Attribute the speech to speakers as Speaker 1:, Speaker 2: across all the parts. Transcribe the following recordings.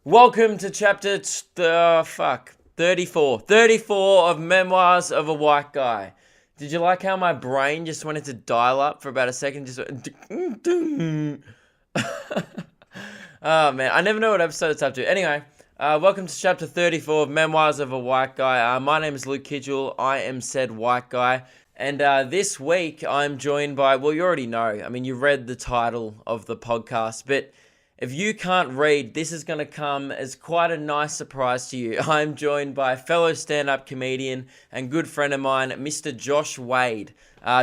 Speaker 1: Welcome to chapter 34 of Memoirs of a White Guy. Did you like how my brain just wanted to dial up for about a second? Just went oh man, I never know what episode it's up to. Anyway, welcome to chapter 34 of Memoirs of a White Guy. My name is Luke Kidgell. I am said white guy. And this week I'm joined by, well, you already know. I mean, you read the title of the podcast, but if you can't read, this is going to come as quite a nice surprise to you. I'm joined by fellow stand-up comedian and good friend of mine, Mr. Josh Wade.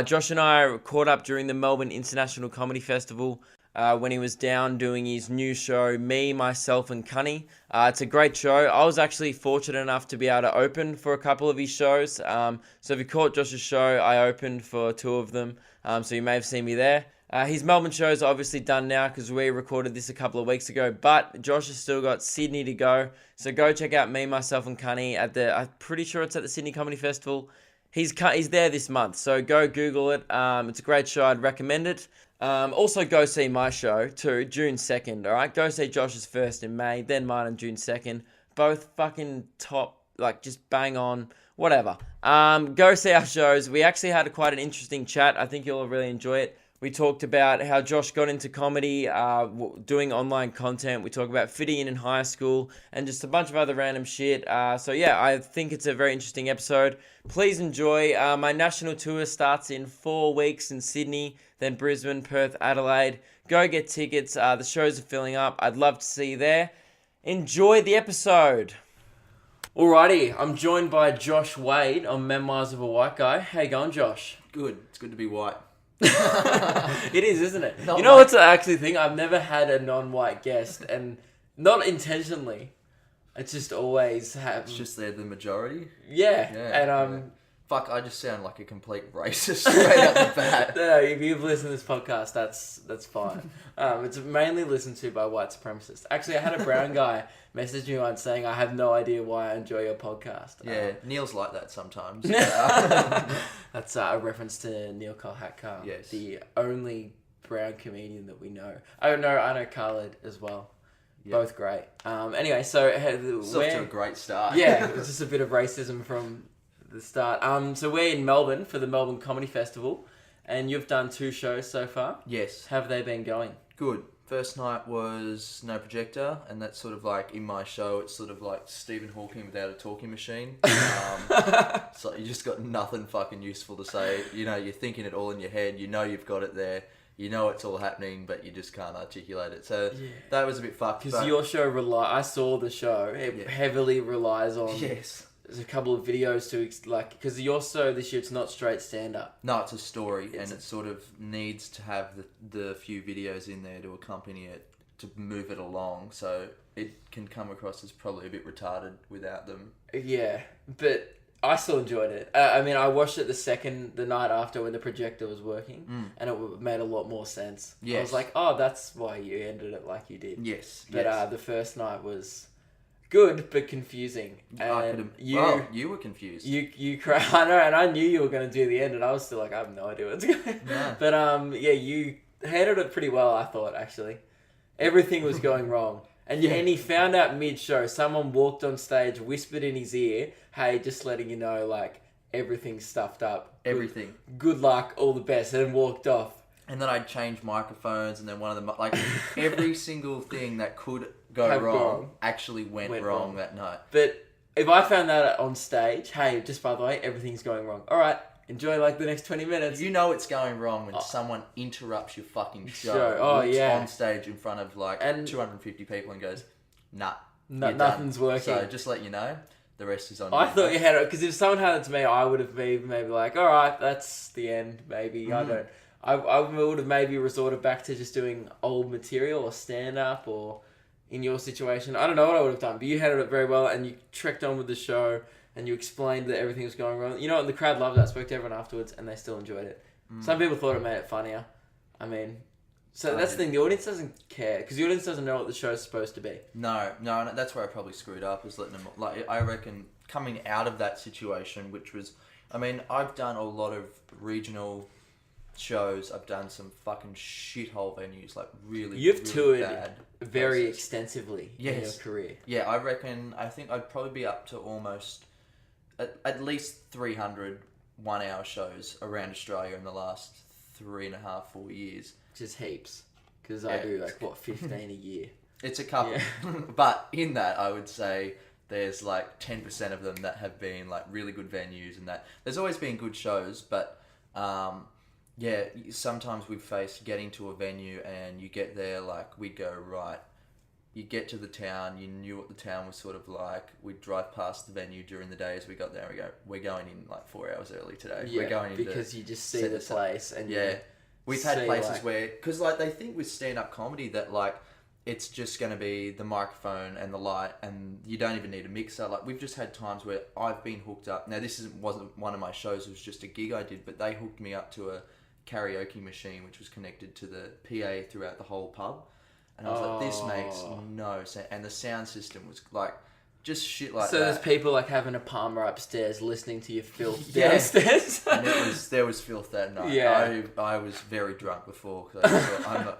Speaker 1: Josh and I caught up during the Melbourne International Comedy Festival when he was down doing his new show, Me, Myself and Cunny. It's a great show. I was actually fortunate enough to be able to open for a couple of his shows. So if you caught Josh's show, I opened for two of them. So you may have seen me there. His Melbourne shows are obviously done now because we recorded this a couple of weeks ago, but Josh has still got Sydney to go. So go check out Me, Myself and Cunny I'm pretty sure it's at the Sydney Comedy Festival. He's there this month, so go Google it. It's a great show. I'd recommend it. Also go see my show too, June 2nd, alright? Go see Josh's first in May, then mine on June 2nd. Both fucking top, like just bang on, whatever. Go see our shows. We actually had quite an interesting chat. I think you'll really enjoy it. We talked about how Josh got into comedy, doing online content. We talk about fitting in high school and just a bunch of other random shit. So yeah, I think it's a very interesting episode. Please enjoy. My national tour starts in 4 weeks in Sydney, then Brisbane, Perth, Adelaide. Go get tickets. The shows are filling up. I'd love to see you there. Enjoy the episode. Alrighty, I'm joined by Josh Wade on Memoirs of a White Guy. How you going, Josh?
Speaker 2: Good. It's good to be white.
Speaker 1: It is, isn't it? You know what's the actually thing? I've never had a non-white guest, and not intentionally. It's just always happened.
Speaker 2: It's just they're the majority.
Speaker 1: Yeah. And
Speaker 2: fuck, I just sound like a complete racist straight out the bat.
Speaker 1: No, if you've listened to this podcast, that's fine. It's mainly listened to by white supremacists. Actually, I had a brown guy message me once saying, I have no idea why I enjoy your podcast.
Speaker 2: Yeah, Neil's like that sometimes.
Speaker 1: That's a reference to Neil Kolhatkar,
Speaker 2: yes.
Speaker 1: The only brown comedian that we know. I know Khaled as well. Yep. Both great. Anyway, so
Speaker 2: it's off to a great start.
Speaker 1: Yeah, it's just a bit of racism from the start. So we're in Melbourne for the Melbourne Comedy Festival, and you've done 2 shows so far.
Speaker 2: Yes.
Speaker 1: How have they been going?
Speaker 2: Good. First night was no projector, and that's sort of like, in my show, it's sort of like Stephen Hawking without a talking machine. So you just got nothing fucking useful to say. You know, you're thinking it all in your head. You know you've got it there. You know it's all happening, but you just can't articulate it. So that was a bit fucked.
Speaker 1: Because your show, I saw the show. It heavily relies on...
Speaker 2: Yes.
Speaker 1: There's a couple of videos to, because your show this year, it's not straight stand-up.
Speaker 2: No, it's a story, and it sort of needs to have the few videos in there to accompany it, to move it along, so it can come across as probably a bit retarded without them.
Speaker 1: Yeah, but I still enjoyed it. I mean, I watched it the night after when the projector was working, and it made a lot more sense. Yes. I was like, oh, that's why you ended it like you did.
Speaker 2: Yes.
Speaker 1: But the first night was... good, but confusing. And
Speaker 2: you were confused.
Speaker 1: You cried. I know, and I knew you were going to do the end, and I was still like, I have no idea what's going on.
Speaker 2: Yeah.
Speaker 1: But you handled it pretty well, I thought, actually. Everything was going wrong. And he found out mid-show, someone walked on stage, whispered in his ear, hey, just letting you know, like, everything's stuffed up.
Speaker 2: Everything.
Speaker 1: Good luck, all the best, and then walked off.
Speaker 2: And then I'd change microphones, and then one of them, like, every single thing that could go wrong actually went wrong that night.
Speaker 1: But if I found that on stage, hey, just by the way, everything's going wrong. All right, enjoy like the next 20 minutes.
Speaker 2: You know it's going wrong when someone interrupts your fucking show. On stage in front of like 250 people and goes, nah,
Speaker 1: nothing's working.
Speaker 2: So just let you know, the rest is on you.
Speaker 1: I thought you had it, because if someone had it to me, I would have been maybe like, all right, that's the end, maybe. I would have maybe resorted back to just doing old material or stand-up, or in your situation, I don't know what I would have done, but you handled it very well, and you trekked on with the show, and you explained that everything was going wrong. You know what, the crowd loved it. I spoke to everyone afterwards, and they still enjoyed it. Some people thought it made it funnier. I mean, so that's the thing, the audience doesn't care, because the audience doesn't know what the show's supposed to be.
Speaker 2: No, that's where I probably screwed up, is letting them, like, I reckon, coming out of that situation, which was, I mean, I've done a lot of regional shows. I've done some fucking shithole venues, like really.
Speaker 1: You've
Speaker 2: really
Speaker 1: toured
Speaker 2: bad
Speaker 1: very
Speaker 2: places.
Speaker 1: extensively in your career.
Speaker 2: Yeah, I think I'd probably be up to almost at least 300 1-hour shows around Australia in the last 3.5, 4 years.
Speaker 1: Just heaps. Because I do 15 a year.
Speaker 2: It's a couple. Yeah. But in that, I would say there's 10% of them that have been really good venues, and that there's always been good shows, but sometimes we've faced getting to a venue and you get there, we'd go, right, you get to the town, you knew what the town was sort of like, we'd drive past the venue during the day as we got there, and we go, we're going in 4 hours early today.
Speaker 1: Yeah,
Speaker 2: we're going in
Speaker 1: because you just see the place and
Speaker 2: we've had places where, because they think with stand-up comedy that it's just going to be the microphone and the light, and you don't even need a mixer. We've just had times where I've been hooked up. Now, this wasn't one of my shows, it was just a gig I did, but they hooked me up to a karaoke machine, which was connected to the PA throughout the whole pub. And I was like, this makes no sense. And the sound system was just shit like
Speaker 1: so
Speaker 2: that.
Speaker 1: So there's people having a palmer upstairs listening to your filth downstairs.
Speaker 2: And there was filth that night.
Speaker 1: Yeah.
Speaker 2: I was very drunk before. Cause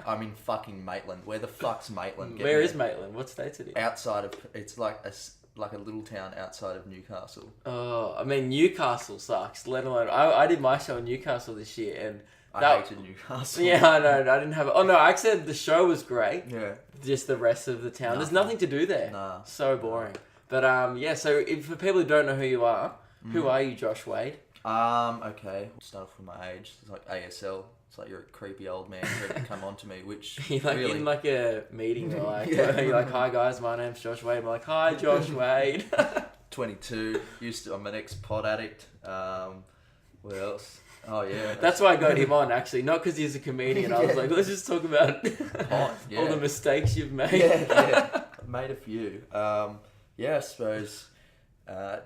Speaker 2: I'm in fucking Maitland. Where the fuck's Maitland?
Speaker 1: Where is Maitland? What state's it in?
Speaker 2: Outside of, it's like a little town outside of Newcastle.
Speaker 1: Oh, I mean, Newcastle sucks, let alone... I did my show in Newcastle this year, and...
Speaker 2: I hated Newcastle.
Speaker 1: Yeah, I know. I didn't have... Oh, no, I said the show was great.
Speaker 2: Yeah.
Speaker 1: Just the rest of the town. There's nothing to do there.
Speaker 2: Nah.
Speaker 1: So boring. But, so for people who don't know who you are, who are you, Josh Wade?
Speaker 2: Okay. I'll start off with my age. It's like ASL. It's like you're a creepy old man ready to come on to me, which
Speaker 1: you're
Speaker 2: really...
Speaker 1: in a meeting, you're like, hi guys, my name's Josh Wade. I'm like, hi Josh Wade.
Speaker 2: 22. I'm an ex-pot addict. What else? Oh yeah.
Speaker 1: That's why I got him on, actually. Not because he's a comedian. I was like, let's just talk about all the mistakes you've made.
Speaker 2: Yeah. I've made a few. I suppose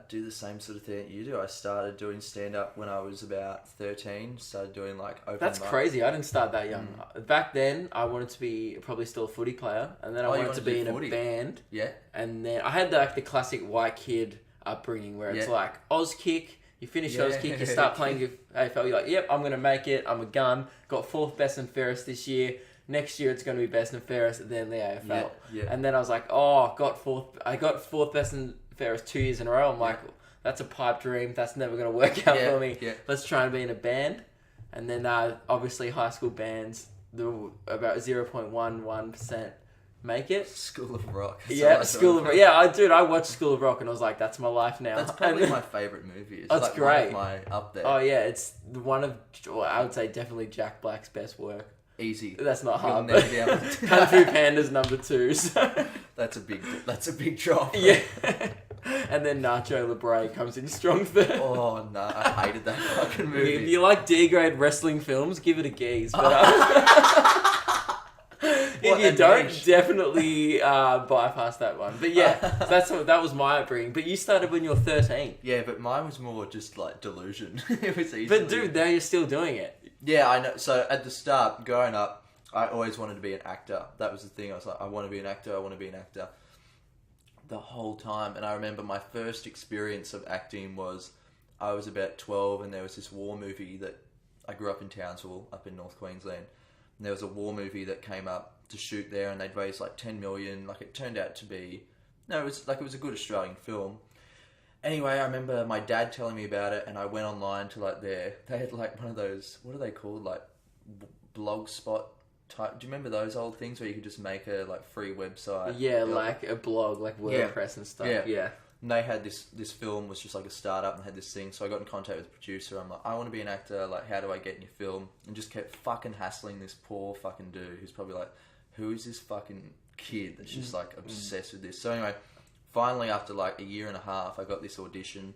Speaker 2: do the same sort of thing that you do. I started doing stand-up when I was about 13. Started doing open
Speaker 1: That's
Speaker 2: mic.
Speaker 1: crazy. I didn't start that young. Back then, I wanted to be probably still a footy player. And then I wanted to be in a band.
Speaker 2: Yeah.
Speaker 1: And then I had the classic white kid upbringing where it's Oz kick. You finish Oz kick, you start playing your AFL. You're like, yep, I'm going to make it. I'm a gun. Got 4th best and fairest this year. Next year it's going to be best and fairest, then the AFL.
Speaker 2: Yeah.
Speaker 1: And then I was like, I got 4th best and fairest 2 years in a row. I'm like, that's a pipe dream. That's never going to work out for me.
Speaker 2: Yeah.
Speaker 1: Let's try and be in a band. And then obviously high school bands, about 0.11% make it.
Speaker 2: School of Rock.
Speaker 1: School of Rock. Yeah, I watched School of Rock and I was like, that's my life now.
Speaker 2: That's probably my favourite movie. It's
Speaker 1: that's great.
Speaker 2: One of my up there.
Speaker 1: Oh yeah, it's one of, I would say definitely Jack Black's best work.
Speaker 2: Easy.
Speaker 1: That's not hard.
Speaker 2: Never be able to...
Speaker 1: Kung Fu Panda's number 2. So.
Speaker 2: That's a big drop.
Speaker 1: Yeah. And then Nacho Libre comes in strong third.
Speaker 2: Oh no, I hated that fucking movie.
Speaker 1: If you like D-grade wrestling films, give it a gaze. But if you don't, definitely bypass that one. But yeah, that was my upbringing. But you started when you were 13.
Speaker 2: Yeah, but mine was more just delusion. It was easy.
Speaker 1: But dude, now you're still doing it.
Speaker 2: Yeah, I know. So at the start, growing up, I always wanted to be an actor. That was the thing. I was like, I want to be an actor. I want to be an actor. The whole time. And I remember my first experience of acting was I was about 12, and there was this war movie that I grew up in Townsville, up in North Queensland. And there was a war movie that came up to shoot there, and they'd raised 10 million. It turned out to be, it was a good Australian film. Anyway, I remember my dad telling me about it, and I went online to they had one of those, what are they called, blog spot type. Do you remember those old things where you could just make a free website?
Speaker 1: Yeah, a blog, WordPress and stuff. Yeah.
Speaker 2: And they had this film was just a startup and had this thing. So I got in contact with the producer. I'm like, I want to be an actor. How do I get in your film? And just kept fucking hassling this poor fucking dude who's probably who is this fucking kid that's just obsessed with this? So anyway, finally after a year and a half, I got this audition,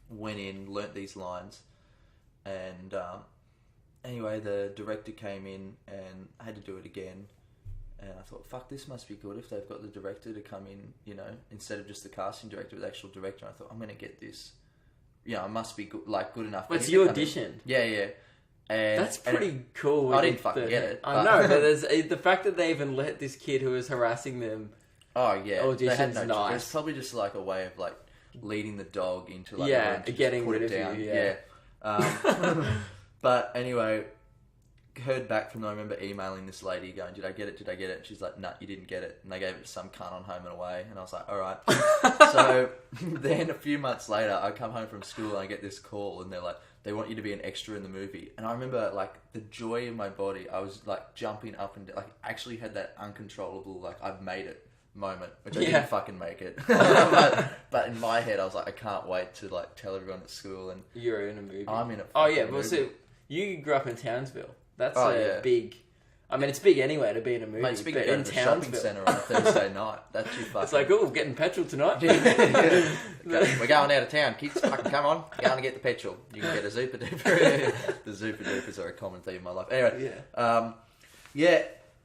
Speaker 2: went in, learnt these lines, and anyway, the director came in and I had to do it again. And I thought, fuck, this must be good if they've got the director to come in, instead of just the casting director, with the actual director. And I thought, I'm going to get this. I must be good, good enough.
Speaker 1: But you auditioned.
Speaker 2: Yeah. And
Speaker 1: that's pretty cool.
Speaker 2: I didn't fucking get it.
Speaker 1: I know, but there's the fact that they even let this kid who was harassing them.
Speaker 2: Oh yeah,
Speaker 1: audition's nice.
Speaker 2: It's probably just a way of leading the dog into
Speaker 1: getting rid of
Speaker 2: down.
Speaker 1: you.
Speaker 2: Yeah. But anyway, heard back from them. I remember emailing this lady going, did I get it? And she's like, no, you didn't get it. And they gave it to some cunt on Home and Away. And I was like, all right. So then a few months later, I come home from school and I get this call and they're like, they want you to be an extra in the movie. And I remember like the joy in my body. I was like jumping up and like actually had that uncontrollable, like I've made it moment, which I didn't fucking make it. but in my head, I was like, I can't wait to like tell everyone at school. And
Speaker 1: you're in a movie.
Speaker 2: I'm in a
Speaker 1: movie. So you grew up in Townsville. That's big. I mean, it's big anyway to be in a movie.
Speaker 2: Mate, it's big
Speaker 1: but
Speaker 2: to go
Speaker 1: in
Speaker 2: to the
Speaker 1: Townsville.
Speaker 2: shopping centre on a Thursday night. That's you fucking...
Speaker 1: It's like, oh, we're getting petrol tonight.
Speaker 2: We're going out of town, kids. Fucking come on. We're going to get the petrol. You can get a Zupa Duper. The Zupa Dupers are a common theme in my life. Anyway,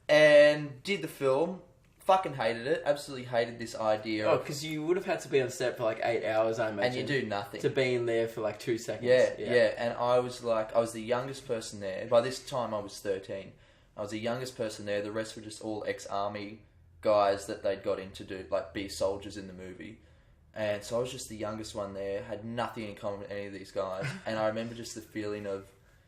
Speaker 2: and did the film. Fucking hated it. Absolutely hated this idea.
Speaker 1: Oh, because you would have had to be on set for like 8 hours, I imagine.
Speaker 2: And you do nothing.
Speaker 1: To be in there for like 2 seconds.
Speaker 2: Yeah. And I was the youngest person there. By this time, I was 13. I was the youngest person there. The rest were just all ex-army guys that they'd got in to do, like, be soldiers in the movie. And so I was just the youngest one there. Had nothing in common with any of these guys. And I remember just the feeling of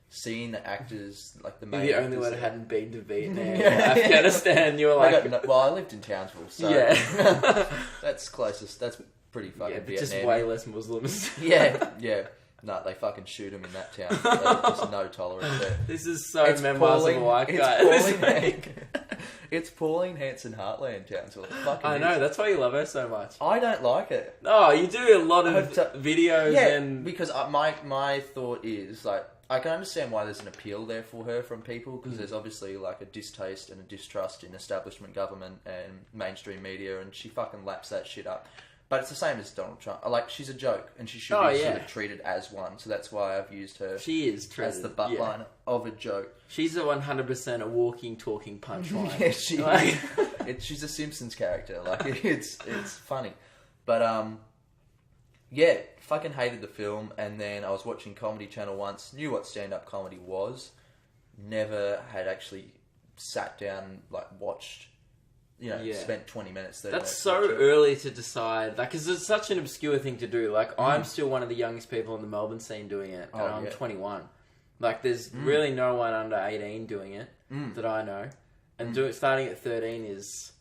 Speaker 2: seeing the actors, like the main
Speaker 1: You're the only one that hadn't been to Vietnam or Afghanistan. You were like...
Speaker 2: well, I lived in Townsville, so...
Speaker 1: Yeah.
Speaker 2: That's closest. That's pretty fucking
Speaker 1: but
Speaker 2: Vietnam.
Speaker 1: just way less Muslims.
Speaker 2: Yeah. No, they fucking shoot them in that town. There's just no tolerance there.
Speaker 1: This is so Memoirs of a White Guy.
Speaker 2: It's Pauline Hanson Heartland, Townsville.
Speaker 1: I know, that's why you love her so much.
Speaker 2: I don't like it.
Speaker 1: Oh, you do a lot of videos and...
Speaker 2: because my thought is, like, I can understand why there's an appeal there for her from people, because there's obviously, like, a distaste and a distrust in establishment government and mainstream media, and she fucking laps that shit up. But it's the same as Donald Trump. Like, she's a joke, and she should be sort of treated as one. So that's why I've used her.
Speaker 1: She is treated
Speaker 2: as the butt line of a joke.
Speaker 1: She's a 100% a walking, talking punchline.
Speaker 2: Yeah, she's a Simpsons character. Like, it's funny, but fucking hated the film. And then I was watching Comedy Channel once. Knew what stand-up comedy was. Never had actually sat down and like watched. Spent 20 minutes, 30 minutes.
Speaker 1: That's so early to decide, like, because it's such an obscure thing to do. Like, I'm still one of the youngest people in the Melbourne scene doing it, and I'm 21. Like, there's really no one under 18 doing it that I know. And starting at 13 is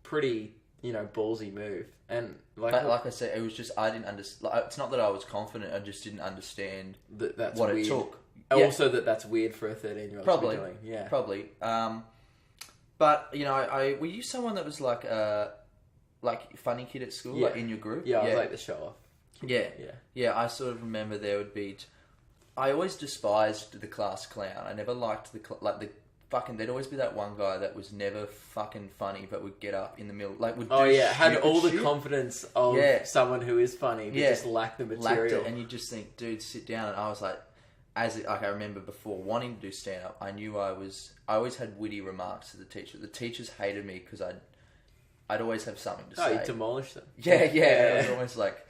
Speaker 1: pretty, ballsy move. And like
Speaker 2: I said, it was just, I didn't understand. Like, it's not that I was confident, I just didn't understand
Speaker 1: that's
Speaker 2: what
Speaker 1: weird.
Speaker 2: it took.
Speaker 1: Also, that's weird for a 13-year-old to be doing. Yeah.
Speaker 2: Probably. But, were you someone that was like funny kid at school, like in your group?
Speaker 1: Yeah, I was like the show off.
Speaker 2: Yeah, I sort of remember there would be... I always despised the class clown. I never liked there'd always be that one guy that was never fucking funny, but would get up in the middle, like would do
Speaker 1: had all the confidence of someone who is funny, but just lacked the material.
Speaker 2: Lacked it, and you just think, dude, sit down. And I was like... I remember before wanting to do stand-up, I knew I always had witty remarks to the teacher. The teachers hated me because I'd always have something to say.
Speaker 1: Oh, you demolished them.
Speaker 2: Yeah. It was almost like,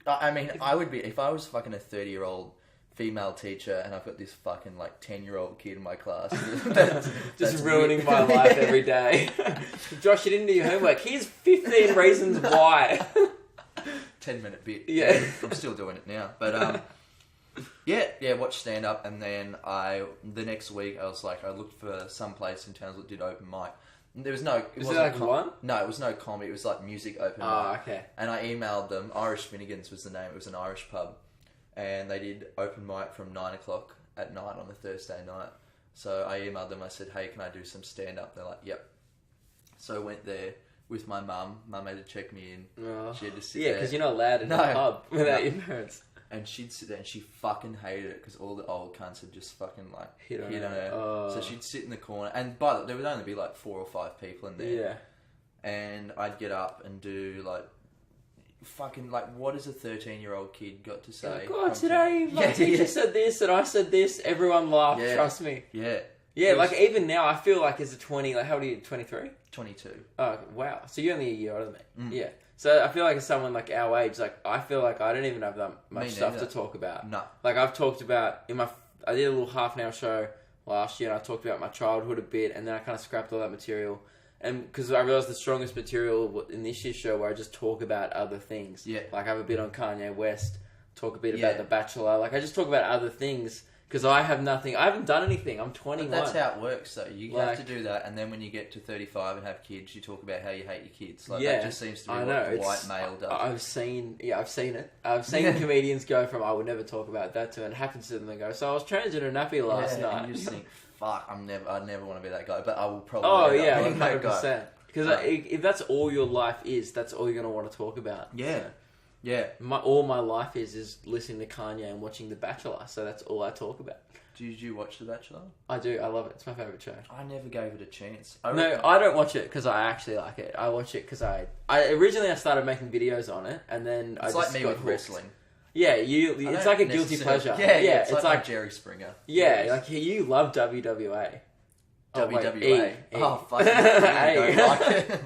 Speaker 2: I mean, I would be, if I was fucking a 30-year-old female teacher and I've got this fucking like 10-year-old kid in my class.
Speaker 1: Just ruining my life every day. Josh, you didn't do your homework. Here's 15 reasons why.
Speaker 2: 10-minute bit.
Speaker 1: Yeah.
Speaker 2: I'm still doing it now. But, watch stand up, and then the next week I was like, I looked for some place in Townsville that did open mic. There was no. It wasn't
Speaker 1: one?
Speaker 2: No, it was no comedy. It was like music open mic.
Speaker 1: Oh, okay.
Speaker 2: And I emailed them. Irish Finnegan's was the name. It was an Irish pub, and they did open mic from 9:00 at night on a Thursday night. So I emailed them. I said, "Hey, can I do some stand up?" They're like, "Yep." So I went there with my mum. Mum had to check me in.
Speaker 1: Oh.
Speaker 2: She had to sit there.
Speaker 1: because you're not allowed in a pub without your parents.
Speaker 2: And she'd sit there and she fucking hated it because all the old cunts had just fucking like hit on her.
Speaker 1: Oh.
Speaker 2: So she'd sit in the corner, and there would only be like 4 or 5 people in there.
Speaker 1: Yeah.
Speaker 2: And I'd get up and do like fucking like, what has a 13-year-old kid got to say?
Speaker 1: God, today my teacher said this and I said this. Everyone laughed. Trust me.
Speaker 2: Yeah.
Speaker 1: Like even now, I feel like as a 20, like how old are you? 23?
Speaker 2: 22.
Speaker 1: Oh wow! So you're only a year older than me. Yeah. So I feel like as someone like our age, like I feel like I don't even have that much stuff to talk about.
Speaker 2: No.
Speaker 1: Like I've talked about I did a little half-an-hour show last year, and I talked about my childhood a bit, and then I kind of scrapped all that material, and because I realized the strongest material in this year's show where I just talk about other things.
Speaker 2: Yeah.
Speaker 1: Like I have a bit on Kanye West, talk a bit about The Bachelor. Like I just talk about other things
Speaker 3: Because I have nothing. I haven't done anything. I'm 21.
Speaker 2: But that's how it works, though. You have to do that, and then when you get to 35 and have kids, you talk about how you hate your kids. Like, that just seems to be what the white male does.
Speaker 3: I've seen it. I've seen comedians go from, I would never talk about that, to it happens to them and go, so I was changing a nappy last night.
Speaker 2: And you just think, fuck, I never want to be that guy, but I will probably
Speaker 3: end up being 100%. Because if that's all your life is, that's all you're going to want to talk about.
Speaker 2: Yeah.
Speaker 3: So.
Speaker 2: Yeah.
Speaker 3: All my life is listening to Kanye and watching The Bachelor, so that's all I talk about.
Speaker 2: Did you watch The Bachelor?
Speaker 3: I do. I love it. It's my favourite show.
Speaker 2: I never gave it a chance.
Speaker 3: I don't watch it because I actually like it. I watch it because I originally started making videos on it, and then
Speaker 2: it's like me with wrestling.
Speaker 3: Yeah, it's like a guilty pleasure.
Speaker 2: Yeah, it's like Jerry Springer.
Speaker 3: Yeah, like you love WWA.
Speaker 2: WWE.
Speaker 3: Oh,
Speaker 2: fuck. I don't like it.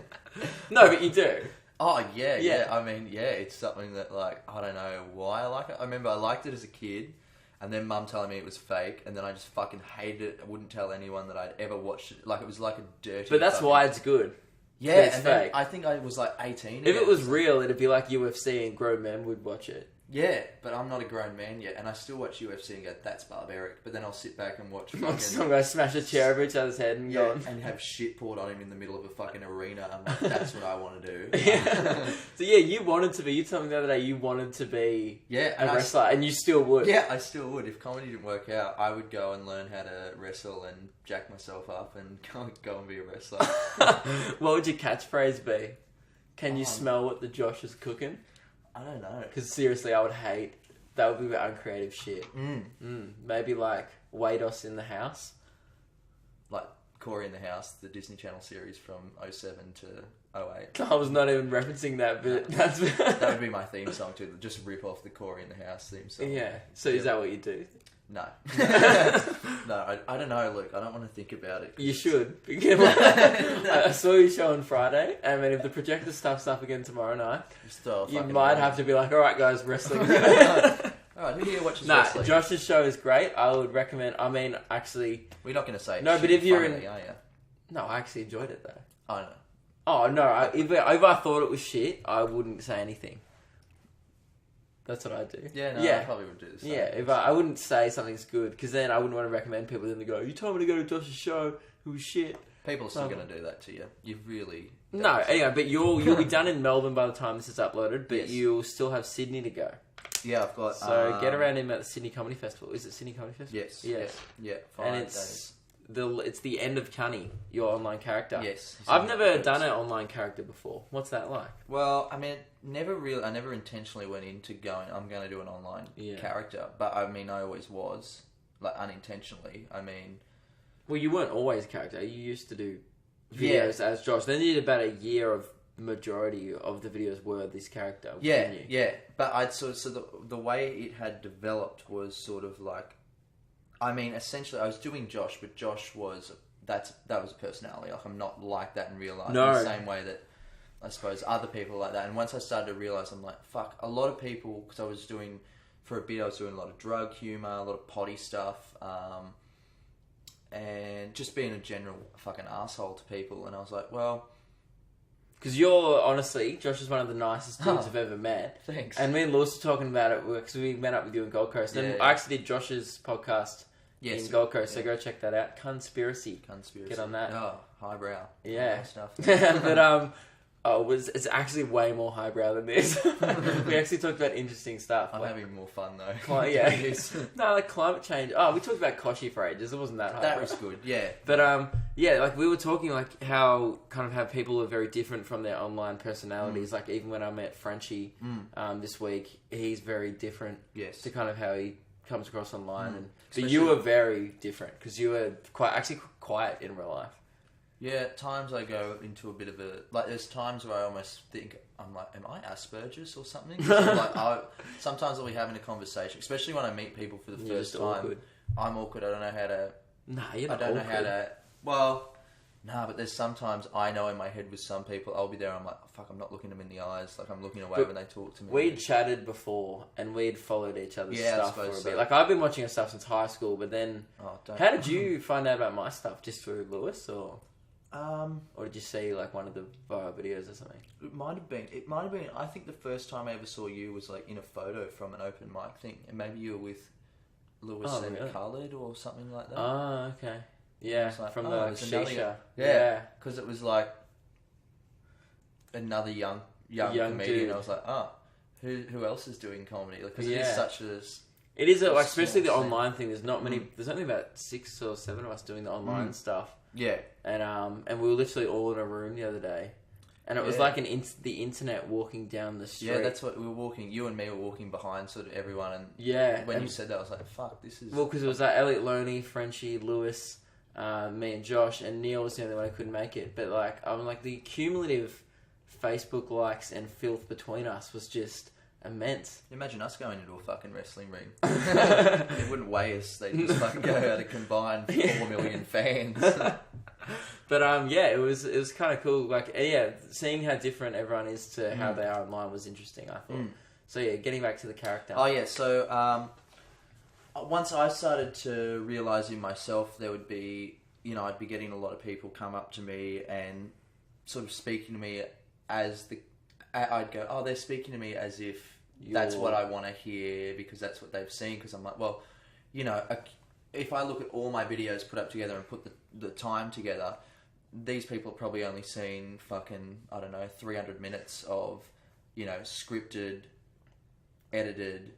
Speaker 3: No, but you do.
Speaker 2: Oh, yeah. I mean, it's something that, like, I don't know why I like it. I remember I liked it as a kid, and then Mum telling me it was fake, and then I just fucking hated it. I wouldn't tell anyone that I'd ever watched it. Like, it was like a dirty...
Speaker 3: But that's why it's good.
Speaker 2: Yeah,
Speaker 3: it's
Speaker 2: and
Speaker 3: fake.
Speaker 2: I think I was like 18.
Speaker 3: If it was real, it'd be like UFC and grown men would watch it.
Speaker 2: Yeah, but I'm not a grown man yet, and I still watch UFC and go, that's barbaric. But then I'll sit back and watch fucking...
Speaker 3: Some guy smash a chair over each other's head and go on.
Speaker 2: And have shit poured on him in the middle of a fucking arena. I'm like, that's what I want to do.
Speaker 3: So you wanted to be... You told me the other day you wanted to be a wrestler, and you still would.
Speaker 2: Yeah, I still would. If comedy didn't work out, I would go and learn how to wrestle and jack myself up and go and be a wrestler.
Speaker 3: What would your catchphrase be? Can you smell what the Josh is cooking?
Speaker 2: I don't know.
Speaker 3: Because seriously, I would hate... That would be uncreative shit. Maybe like Wados in the House.
Speaker 2: Like Corey in the House, the Disney Channel series from 07 to 08.
Speaker 3: I was not even referencing that, but that's...
Speaker 2: That would be my theme song too. Just rip off the Corey in the House theme song.
Speaker 3: Yeah. So is that what you do?
Speaker 2: No. No, I don't know, Luke. I don't want to think about it.
Speaker 3: You should. I saw your show on Friday. I mean, if the projector stuff's up again tomorrow night, you might have to be like, alright guys, wrestling.
Speaker 2: Alright, who here watches wrestling?
Speaker 3: Josh's show is great. I would recommend... I mean, actually...
Speaker 2: We're not going to say
Speaker 3: no, but if you're in...
Speaker 2: Are you?
Speaker 3: No, I actually enjoyed it though.
Speaker 2: I know.
Speaker 3: Oh, no. If I thought it was shit, I wouldn't say anything. That's what I do.
Speaker 2: I probably would do the same.
Speaker 3: Yeah, if I wouldn't say something's good, because then I wouldn't want to recommend people then to go, you told me to go to Josh's show, it was shit.
Speaker 2: People are still going to do that to you. You've really...
Speaker 3: No, anyway, but you'll be done in Melbourne by the time this is uploaded, but you'll still have Sydney to go.
Speaker 2: Yeah, I've got...
Speaker 3: So get around him at the Sydney Comedy Festival. Is it Sydney Comedy Festival?
Speaker 2: Yes. Yeah.
Speaker 3: And it's the end of Cunny, your online character.
Speaker 2: Yes.
Speaker 3: I've never done an online character before. What's that like?
Speaker 2: Well, I mean, I never intentionally went into going, I'm going to do an online character. But, I mean, I always was. Like, unintentionally. I mean...
Speaker 3: Well, you weren't always a character. You used to do videos as Josh. Then you did about a year of majority of the videos were this character.
Speaker 2: Yeah. But I'd so the way it had developed was sort of like... I mean, essentially, I was doing Josh, but Josh was... That was a personality. Like, I'm not like that in real life.
Speaker 3: No.
Speaker 2: In the same way that... I suppose other people like that. And once I started to realise, I'm like, fuck, a lot of people, because I was doing, for a bit, I was doing a lot of drug humour, a lot of potty stuff, and just being a general fucking asshole to people. And I was like, well...
Speaker 3: Because you're, honestly, Josh is one of the nicest dudes I've ever met.
Speaker 2: Thanks.
Speaker 3: And me and Lewis were talking about it, because we met up with you in Gold Coast. And I actually did Josh's podcast in Gold Coast, so go check that out. Cunspiracy. Get on that.
Speaker 2: Oh, highbrow.
Speaker 3: Yeah.
Speaker 2: Nice stuff.
Speaker 3: But, it's actually way more highbrow than this. We actually talked about interesting stuff.
Speaker 2: I'm having more fun though.
Speaker 3: No, like climate change. Oh, we talked about Koshi for ages. It wasn't that highbrow.
Speaker 2: That was good, yeah.
Speaker 3: But like we were talking like how people are very different from their online personalities. Like even when I met Frenchie this week, he's very different to kind of how he comes across online. But you were very different because you were quite quiet in real life.
Speaker 2: Yeah, at times I go into a bit of a... Like, there's times where I almost think, I'm like, am I Asperger's or something? Sometimes I'll be having a conversation, especially when I meet people for the first time.
Speaker 3: Awkward.
Speaker 2: I'm awkward. I don't know how to...
Speaker 3: Nah, you're not
Speaker 2: I don't
Speaker 3: awkward.
Speaker 2: know how to... Well, nah, but there's sometimes I know in my head with some people, I'll be there, I'm like, oh, fuck, I'm not looking them in the eyes. Like, I'm looking away when they talk to me.
Speaker 3: We'd chatted before, and we'd followed each other's stuff for a bit.
Speaker 2: So.
Speaker 3: Like, I've been watching your stuff since high school, but then... How did you find out about my stuff? Just through Lewis, or... Or did you see like one of the viral videos or something?
Speaker 2: It might have been. I think the first time I ever saw you was like in a photo from an open mic thing, and maybe you were with Lewis
Speaker 3: Oh,
Speaker 2: and
Speaker 3: really?
Speaker 2: Khaled or something like that.
Speaker 3: Oh, okay. Yeah,
Speaker 2: It's like,
Speaker 3: from
Speaker 2: oh,
Speaker 3: the
Speaker 2: it's another-
Speaker 3: Shisha.
Speaker 2: Yeah, because it was like another young comedian.
Speaker 3: dude.
Speaker 2: I was like, who else is doing comedy? Because it
Speaker 3: Yeah.
Speaker 2: is such a...
Speaker 3: It is,
Speaker 2: a
Speaker 3: like, especially the
Speaker 2: small scene.
Speaker 3: online thing. There's not many. There's only about 6 or 7 of us doing the online stuff.
Speaker 2: Yeah.
Speaker 3: And we were literally all in a room the other day, and it was
Speaker 2: Yeah.
Speaker 3: like the internet walking down the street.
Speaker 2: Yeah, that's what we were walking. You and me were walking behind sort of everyone, and
Speaker 3: Yeah,
Speaker 2: when
Speaker 3: and-
Speaker 2: you said that, I was like, "Fuck, this is."
Speaker 3: Well, because it was like Elliot Loney, Frenchie, Lewis, me and Josh, and Neil was the only one who couldn't make it. But like, I'm like the cumulative Facebook likes and filth between us was just immense.
Speaker 2: Imagine us going into a fucking wrestling ring. They wouldn't weigh us. They just fucking go out a combined 4 million fans.
Speaker 3: But yeah, it was kind of cool. Like, yeah, seeing how different everyone is to how they are online was interesting, I thought. So yeah, getting back to the character.
Speaker 2: Oh yeah, so once I started to realise in myself, there would be, I'd be getting a lot of people come up to me and sort of speaking to me as I'd go, oh, they're speaking to me as if that's what I want to hear because that's what they've seen. Because I'm like, well, if I look at all my videos put up together and put the time together, these people have probably only seen fucking, I don't know, 300 minutes of, scripted, edited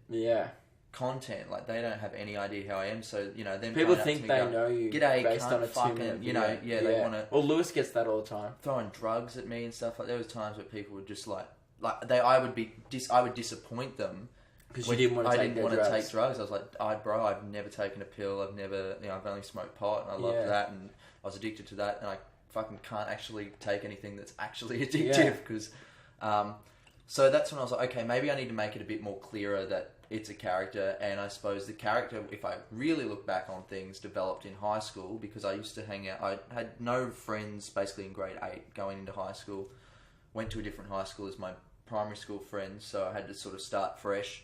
Speaker 2: content. Like, they don't have any idea how I am. So, them
Speaker 3: People
Speaker 2: coming up
Speaker 3: think
Speaker 2: to me
Speaker 3: they
Speaker 2: going,
Speaker 3: know you
Speaker 2: G'day,
Speaker 3: based
Speaker 2: cunt,
Speaker 3: on a
Speaker 2: fucking,
Speaker 3: 2-minute
Speaker 2: they
Speaker 3: video.
Speaker 2: want to...
Speaker 3: Well, Lewis gets that all the time.
Speaker 2: Throwing drugs at me and stuff. Like, there was times where people would just I would disappoint them.
Speaker 3: Because you didn't want to take
Speaker 2: didn't want to take drugs. I was like, I've never taken a pill. I've never, I've only smoked pot and I love that and I was addicted to that and I fucking can't actually take anything that's actually addictive because, so that's when I was like, okay, maybe I need to make it a bit more clearer that it's a character. And I suppose the character, if I really look back on things, developed in high school because I used to hang out. I had no friends basically in grade 8 going into high school. Went to a different high school as my primary school friends, so I had to sort of start fresh.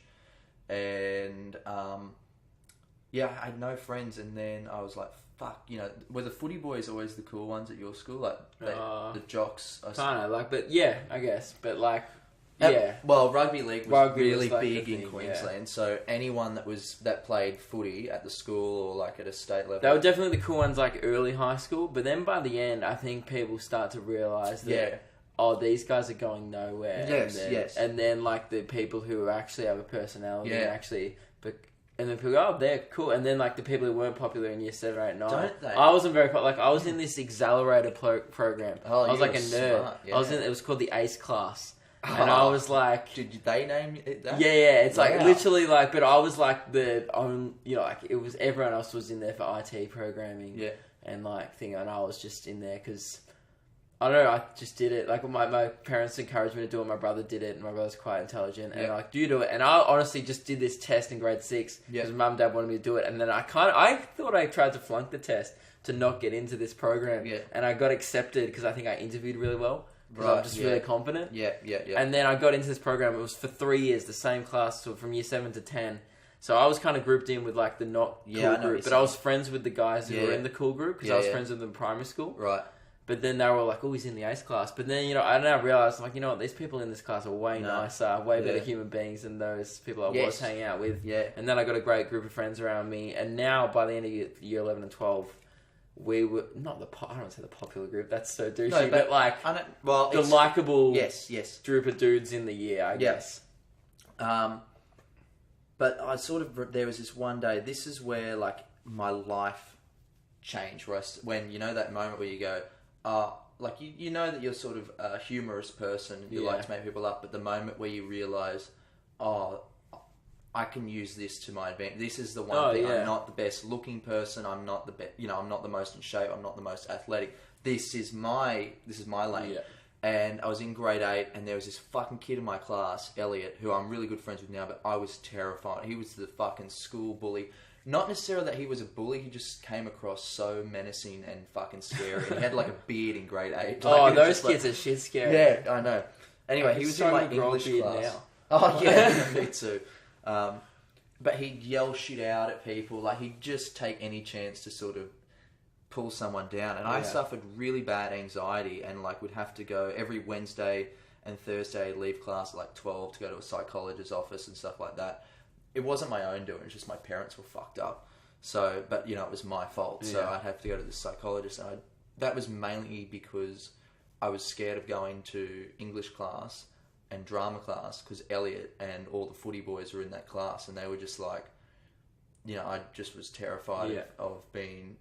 Speaker 2: And I had no friends, and then I was like, fuck, were the footy boys always the cool ones at your school? Like, the jocks?
Speaker 3: Kind of, like, but yeah, I guess. But like, yeah.
Speaker 2: Well, rugby league was really
Speaker 3: like
Speaker 2: big
Speaker 3: the
Speaker 2: in
Speaker 3: thing,
Speaker 2: Queensland, so anyone that played footy at the school or like at a state level...
Speaker 3: They were definitely the cool ones like early high school, but then by the end, I think people start to realise that... Oh, these guys are going nowhere.
Speaker 2: Yes.
Speaker 3: And then, like, the people who actually have a personality and and then people go, oh, they're cool. And then, like, the people who weren't popular in year 7, 8, 9.
Speaker 2: Don't they?
Speaker 3: I wasn't very popular. Like, I was in this accelerator program.
Speaker 2: Oh,
Speaker 3: I was, like, a nerd.
Speaker 2: Smart, yeah.
Speaker 3: It was called the ACE class. And I was, like...
Speaker 2: Did they name it that?
Speaker 3: Yeah. It's, like, literally, like... But I was, like, like, it was... Everyone else was in there for IT programming.
Speaker 2: Yeah.
Speaker 3: And, like, thing. And I was just in there because... I don't know, I just did it. Like, my parents encouraged me to do it. My brother did it, and my brother's quite intelligent. And like, do you do it? And I honestly just did this test in grade 6 because mum and dad wanted me to do it. And then I thought I tried to flunk the test to not get into this program. Yeah. And I got accepted because I think I interviewed really well. Because I'm just really confident.
Speaker 2: Yeah.
Speaker 3: And then I got into this program. It was for 3 years, the same class, so from year 7 to 10. So I was kind of grouped in with like the not cool group. But I was friends with the guys who were in the cool group because I was friends with them in primary school.
Speaker 2: Right.
Speaker 3: But then they were all like, oh, he's in the ACE class. But then, I now realised, like, what, these people in this class are way nicer, way better human beings than those people I was hanging out with. Yeah. And then I got a great group of friends around me. And now, by the end of year 11 and 12, we were, I don't want to say the popular group, that's so douchey, but like, the likeable group of dudes in the year, I guess.
Speaker 2: But I sort of, there was this one day, this is where, like, my life changed, when, that moment where you go, like, you know that you're sort of a humorous person, you like to make people laugh, but the moment where you realise, I can use this to my advantage. This is the one thing. I'm not the best looking person. I'm not the best, I'm not the most in shape. I'm not the most athletic. This is my lane. Yeah. And I was in grade 8 and there was this fucking kid in my class, Elliot, who I'm really good friends with now, but I was terrified. He was the fucking school bully. Not necessarily that he was a bully, he just came across so menacing and fucking scary. He had like a beard in grade 8.
Speaker 3: Like, those kids are shit scary.
Speaker 2: Yeah, I know. Anyway, he was in my English class. Now. Oh yeah, me too. But he'd yell shit out at people. Like, he'd just take any chance to sort of pull someone down. And I suffered really bad anxiety and like would have to go every Wednesday and Thursday, leave class at like 12 to go to a psychologist's office and stuff like that. it wasn't my own doing. It was just my parents were fucked up. So, but it was my fault. So I'd have to go to the psychologist. And that was mainly because I was scared of going to English class and drama class because Elliot and all the footy boys were in that class, and they were just like, I just was terrified of being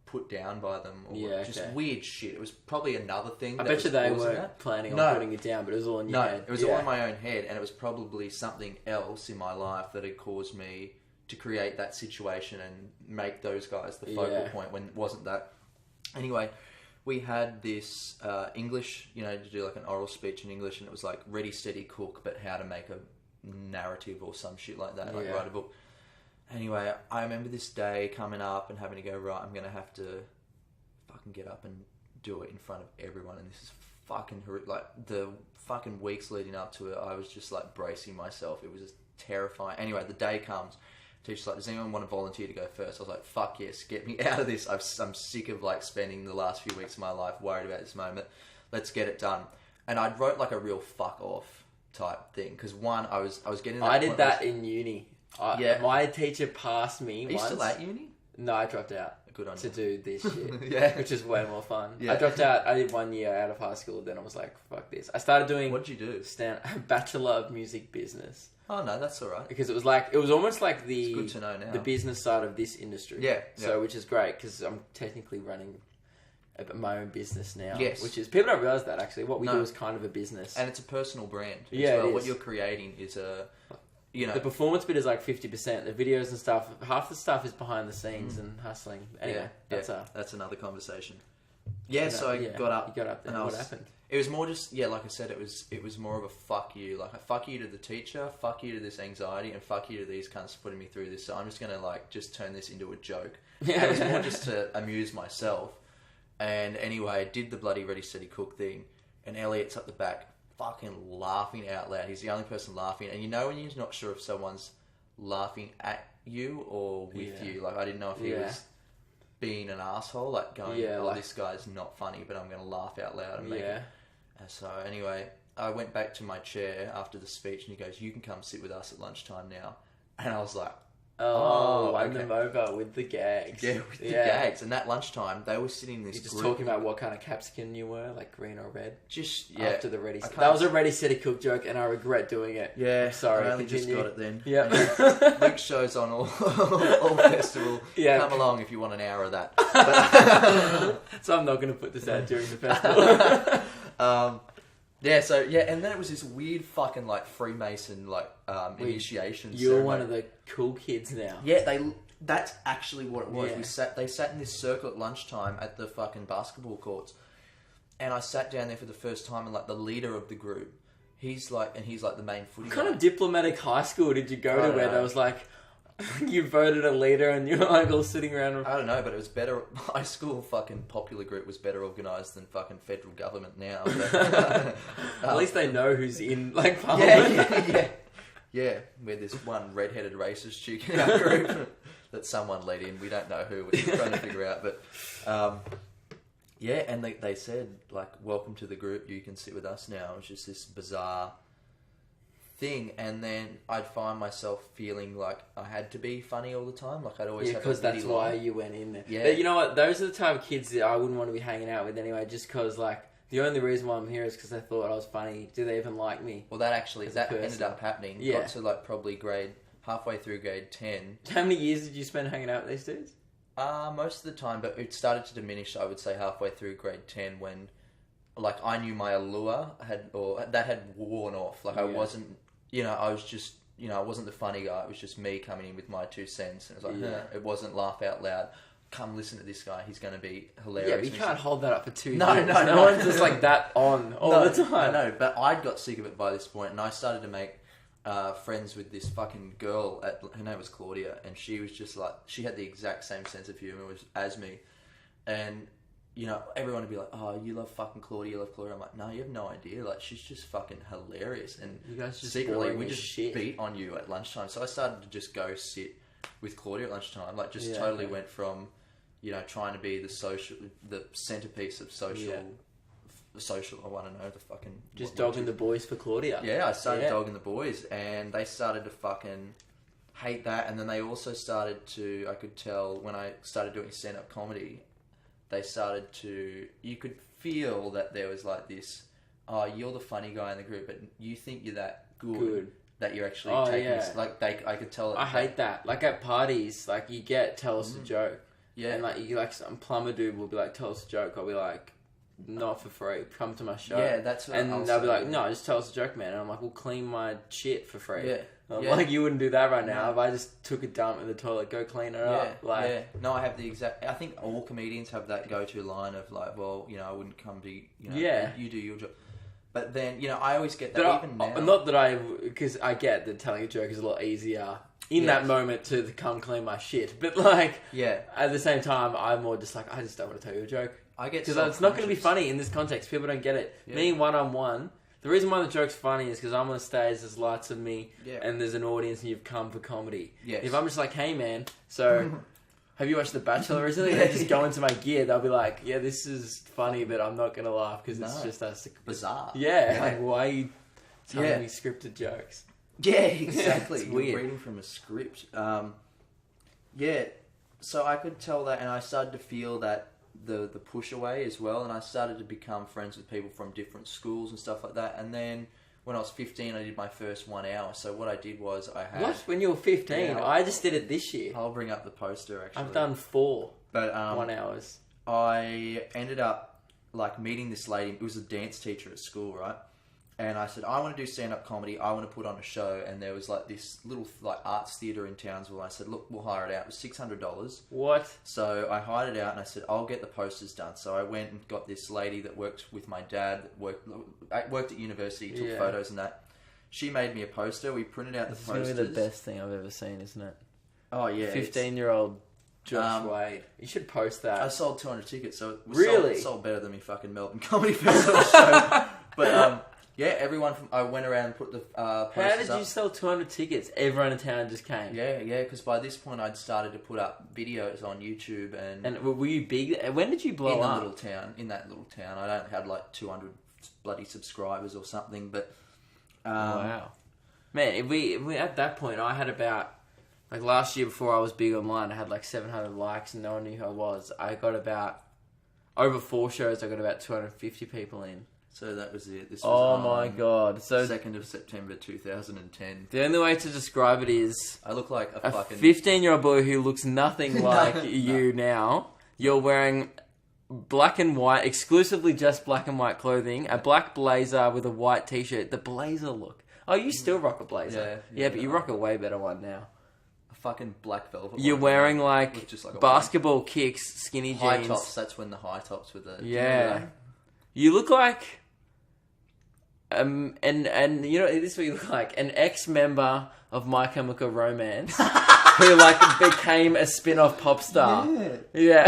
Speaker 2: put down by them or just weird shit. It was probably another thing.
Speaker 3: I bet you they weren't planning on putting it down, but it was all in your head.
Speaker 2: It was all in my own head, and it was probably something else in my life that had caused me to create that situation and make those guys the focal point when it wasn't that. Anyway, we had this English, to do like an oral speech in English, and it was like ready, steady, cook, but how to make a narrative or some shit like that, like write a book. Anyway, I remember this day coming up and having to go, right, I'm going to have to fucking get up and do it in front of everyone. And this is fucking horrific. Like, the fucking weeks leading up to it, I was just, like, bracing myself. It was just terrifying. Anyway, the day comes. Teacher's like, does anyone want to volunteer to go first? I was like, fuck yes, get me out of this. I'm sick of, like, spending the last few weeks of my life worried about this moment. Let's get it done. And I wrote, like, a real fuck off type thing. Because, one, I was getting...
Speaker 3: I did that in uni. My teacher passed me once.
Speaker 2: Are you still at uni?
Speaker 3: No, I dropped out.
Speaker 2: Good on
Speaker 3: to
Speaker 2: you.
Speaker 3: do this shit. Which is way more fun. I dropped out. I did 1 year out of high school. Then I was like, fuck this. I started doing...
Speaker 2: What did you do?
Speaker 3: Bachelor of Music Business.
Speaker 2: Oh, no, that's all right.
Speaker 3: Because it was almost like the...
Speaker 2: It's good to know now.
Speaker 3: The business side of this industry.
Speaker 2: Yeah.
Speaker 3: So, which is great, because I'm technically running my own business now.
Speaker 2: Yes.
Speaker 3: Which is... People don't realise that, actually. What we do is kind of a business.
Speaker 2: And it's a personal brand. What you're creating is a...
Speaker 3: The performance bit is like 50%. The videos and stuff, half the stuff is behind the scenes and hustling. Anyway,
Speaker 2: that's another conversation. Yeah, so I got up.
Speaker 3: You got up there. What happened?
Speaker 2: It was more just, like I said, it was more of a fuck you. Like, a fuck you to the teacher, fuck you to this anxiety, and fuck you to these cunts putting me through this. So I'm just going to, like, just turn this into a joke. And it was more just to amuse myself. And anyway, I did the bloody Ready, Steady, Cook thing, and Elliot's up the back, fucking laughing out loud. He's the only person laughing, and when you're not sure if someone's laughing at you or with you. Like, I didn't know if he was being an asshole, like going, this guy's not funny, but I'm going to laugh out loud and make it. And so anyway, I went back to my chair after the speech, and he goes, "You can come sit with us at lunchtime now." And I was like,
Speaker 3: won them over with the gags.
Speaker 2: Yeah, with the gags. And that lunchtime, they were sitting in this
Speaker 3: You're just
Speaker 2: group.
Speaker 3: talking about what kind of capsicum you were, like green or red. After the ready. That was a Ready, Steady, Cook joke, and I regret doing it.
Speaker 2: Yeah,
Speaker 3: I'm sorry.
Speaker 2: I only just got it then.
Speaker 3: Yeah.
Speaker 2: Luke shows on all festival.
Speaker 3: Yeah.
Speaker 2: Come along if you want an hour of that.
Speaker 3: So I'm not going to put this out during the festival.
Speaker 2: And then it was this weird fucking like Freemason initiation.
Speaker 3: You're one of the cool kids now.
Speaker 2: Yeah, that's actually what it was.
Speaker 3: Yeah.
Speaker 2: They sat in this circle at lunchtime at the fucking basketball courts, and I sat down there for the first time, and like the leader of the group, he's like the main footy
Speaker 3: What kind
Speaker 2: guy.
Speaker 3: of diplomatic high school did you go to where there was like you voted a leader and you were like all sitting around?
Speaker 2: I don't know, but it was better. My school fucking popular group was better organised than fucking federal government now. But,
Speaker 3: at least they know who's in like parliament.
Speaker 2: Yeah. We're this one red-headed racist chick in our group that someone let in. We don't know who. We're trying to figure out, but and they said like, "Welcome to the group. You can sit with us now." It was just this bizarre thing, and then I'd find myself feeling like I had to be funny all the time. Like I'd always have
Speaker 3: because that's why you went in there.
Speaker 2: Yeah,
Speaker 3: but you know what? Those are the type of kids that I wouldn't want to be hanging out with anyway. Just because like the only reason why I'm here is because they thought I was funny. Do they even like me?
Speaker 2: Well, that ended up happening. Got to like probably halfway through grade 10.
Speaker 3: How many years did you spend hanging out with these dudes?
Speaker 2: Most of the time, but it started to diminish. I would say halfway through grade 10 when, like, I knew my allure had worn off. Like I wasn't. I was just, I wasn't the funny guy. It was just me coming in with my 2 cents. And it was like, it wasn't laugh out loud. Come listen to this guy. He's going to be hilarious.
Speaker 3: Yeah, but you can't hold that up for 2 years.
Speaker 2: No.
Speaker 3: No one's just like that on all the time.
Speaker 2: I know, but I'd got sick of it by this point, and I started to make friends with this fucking girl. Her name was Claudia, and she was just like, she had the exact same sense of humor as me. And everyone would be like, "Oh, you love fucking Claudia, you love Claudia." I'm like, "No, you have no idea. Like, she's just fucking hilarious." And
Speaker 3: you guys just
Speaker 2: secretly, we just beat on you at lunchtime. So I started to just go sit with Claudia at lunchtime. Like, just totally went from, trying to be the centerpiece of social. I want to know the fucking
Speaker 3: just dogging the boys for Claudia.
Speaker 2: Yeah, I started dogging the boys, and they started to fucking hate that. And then they also started to, I could tell when I started doing stand-up comedy, they started to, you could feel that there was like this, oh, you're the funny guy in the group, but you think you're that good. That you're actually taking this, like, I could tell.
Speaker 3: I hate that. Like, at parties, like, you tell us a joke. Yeah. And, like, you like, some plumber dude will be like, tell us a joke. I'll be like, not for free. Come to my show.
Speaker 2: Yeah, that's what
Speaker 3: and they'll be like, no, just tell us a joke, man. And I'm like, well, clean my shit for free.
Speaker 2: Yeah.
Speaker 3: I'm like, you wouldn't do that right now. If I just took a dump in the toilet, go clean it up. Like,
Speaker 2: No, I have the exact... I think all comedians have that go-to line of, like, well, you know, I wouldn't come to, you know, you do your job. But then, you know, I always get that even now.
Speaker 3: Not that because I get that telling a joke is a lot easier in that moment to come clean my shit. But, like, at the same time, I'm more just like, I just don't want to tell you a joke.
Speaker 2: I get
Speaker 3: because it's not going to be funny in this context. People don't get it. Yeah. Me one-on-one, the reason why the joke's funny is because I'm on stage, there's lights of me, and there's an audience, and you've come for comedy. Yes. If I'm just like, hey, man, so... Have you watched The Bachelor recently? They just go into my gear. They'll be like, yeah, this is funny, but I'm not going to laugh because it's just us.
Speaker 2: Bizarre.
Speaker 3: Yeah. Like, why are you telling me scripted jokes?
Speaker 2: Yeah, exactly.
Speaker 3: It's weird.
Speaker 2: You're reading from a script. So I could tell that, and I started to feel that the push away as well, and I started to become friends with people from different schools and stuff like that. And then when I was 15, I did my first 1 hour. So what I did was I had...
Speaker 3: What? When you were 15? Yeah, I just did it this year.
Speaker 2: I'll bring up the poster, actually.
Speaker 3: I've done 4
Speaker 2: but
Speaker 3: 1 hours.
Speaker 2: I ended up, like, meeting this lady. It was a dance teacher at school, right? And I said, I want to do stand-up comedy. I want to put on a show. And there was, like, this little, like, arts theatre in Townsville. I said, look, we'll hire it out. It was $600.
Speaker 3: What?
Speaker 2: So I hired it out, and I said, I'll get the posters done. So I went and got this lady that worked with my dad, that worked at university, took photos and that. She made me a poster. We printed out the posters. It's going to
Speaker 3: be the best thing I've ever seen, isn't it?
Speaker 2: Oh, yeah.
Speaker 3: 15-year-old Josh Wade. You should post that.
Speaker 2: I sold 200 tickets, so it was
Speaker 3: really?
Speaker 2: sold better than me fucking Melbourne Comedy Festival show. But, yeah, everyone from... I went around and put the posters
Speaker 3: How did you sell 200 tickets? Everyone in town just came.
Speaker 2: Yeah, because by this point I'd started to put up videos on YouTube and...
Speaker 3: And were you big? When did you blow up?
Speaker 2: In that little town. I don't have like 200 bloody subscribers or something, but...
Speaker 3: wow. Man, if we at that point, I had about... Like last year before I was big online, I had like 700 likes and no one knew who I was. I got about... Over 4 shows, I got about 250 people in.
Speaker 2: So that was it. This was
Speaker 3: my god! So
Speaker 2: 2nd of September 2010.
Speaker 3: The only way to describe it is
Speaker 2: I look like a fucking
Speaker 3: 15-year-old boy who looks nothing like you now. You're wearing black and white, exclusively just black and white clothing, a black blazer with a white t-shirt. The blazer look. Oh, you still rock a blazer? Yeah, but you rock a way better one now.
Speaker 2: A fucking black velvet.
Speaker 3: You're wearing like basketball kicks, skinny jeans.
Speaker 2: High tops. That's when the high tops were the.
Speaker 3: Yeah. You look like, and you know, this is what you look like, an ex-member of My Chemical Romance who like became a spin-off pop star. Yeah.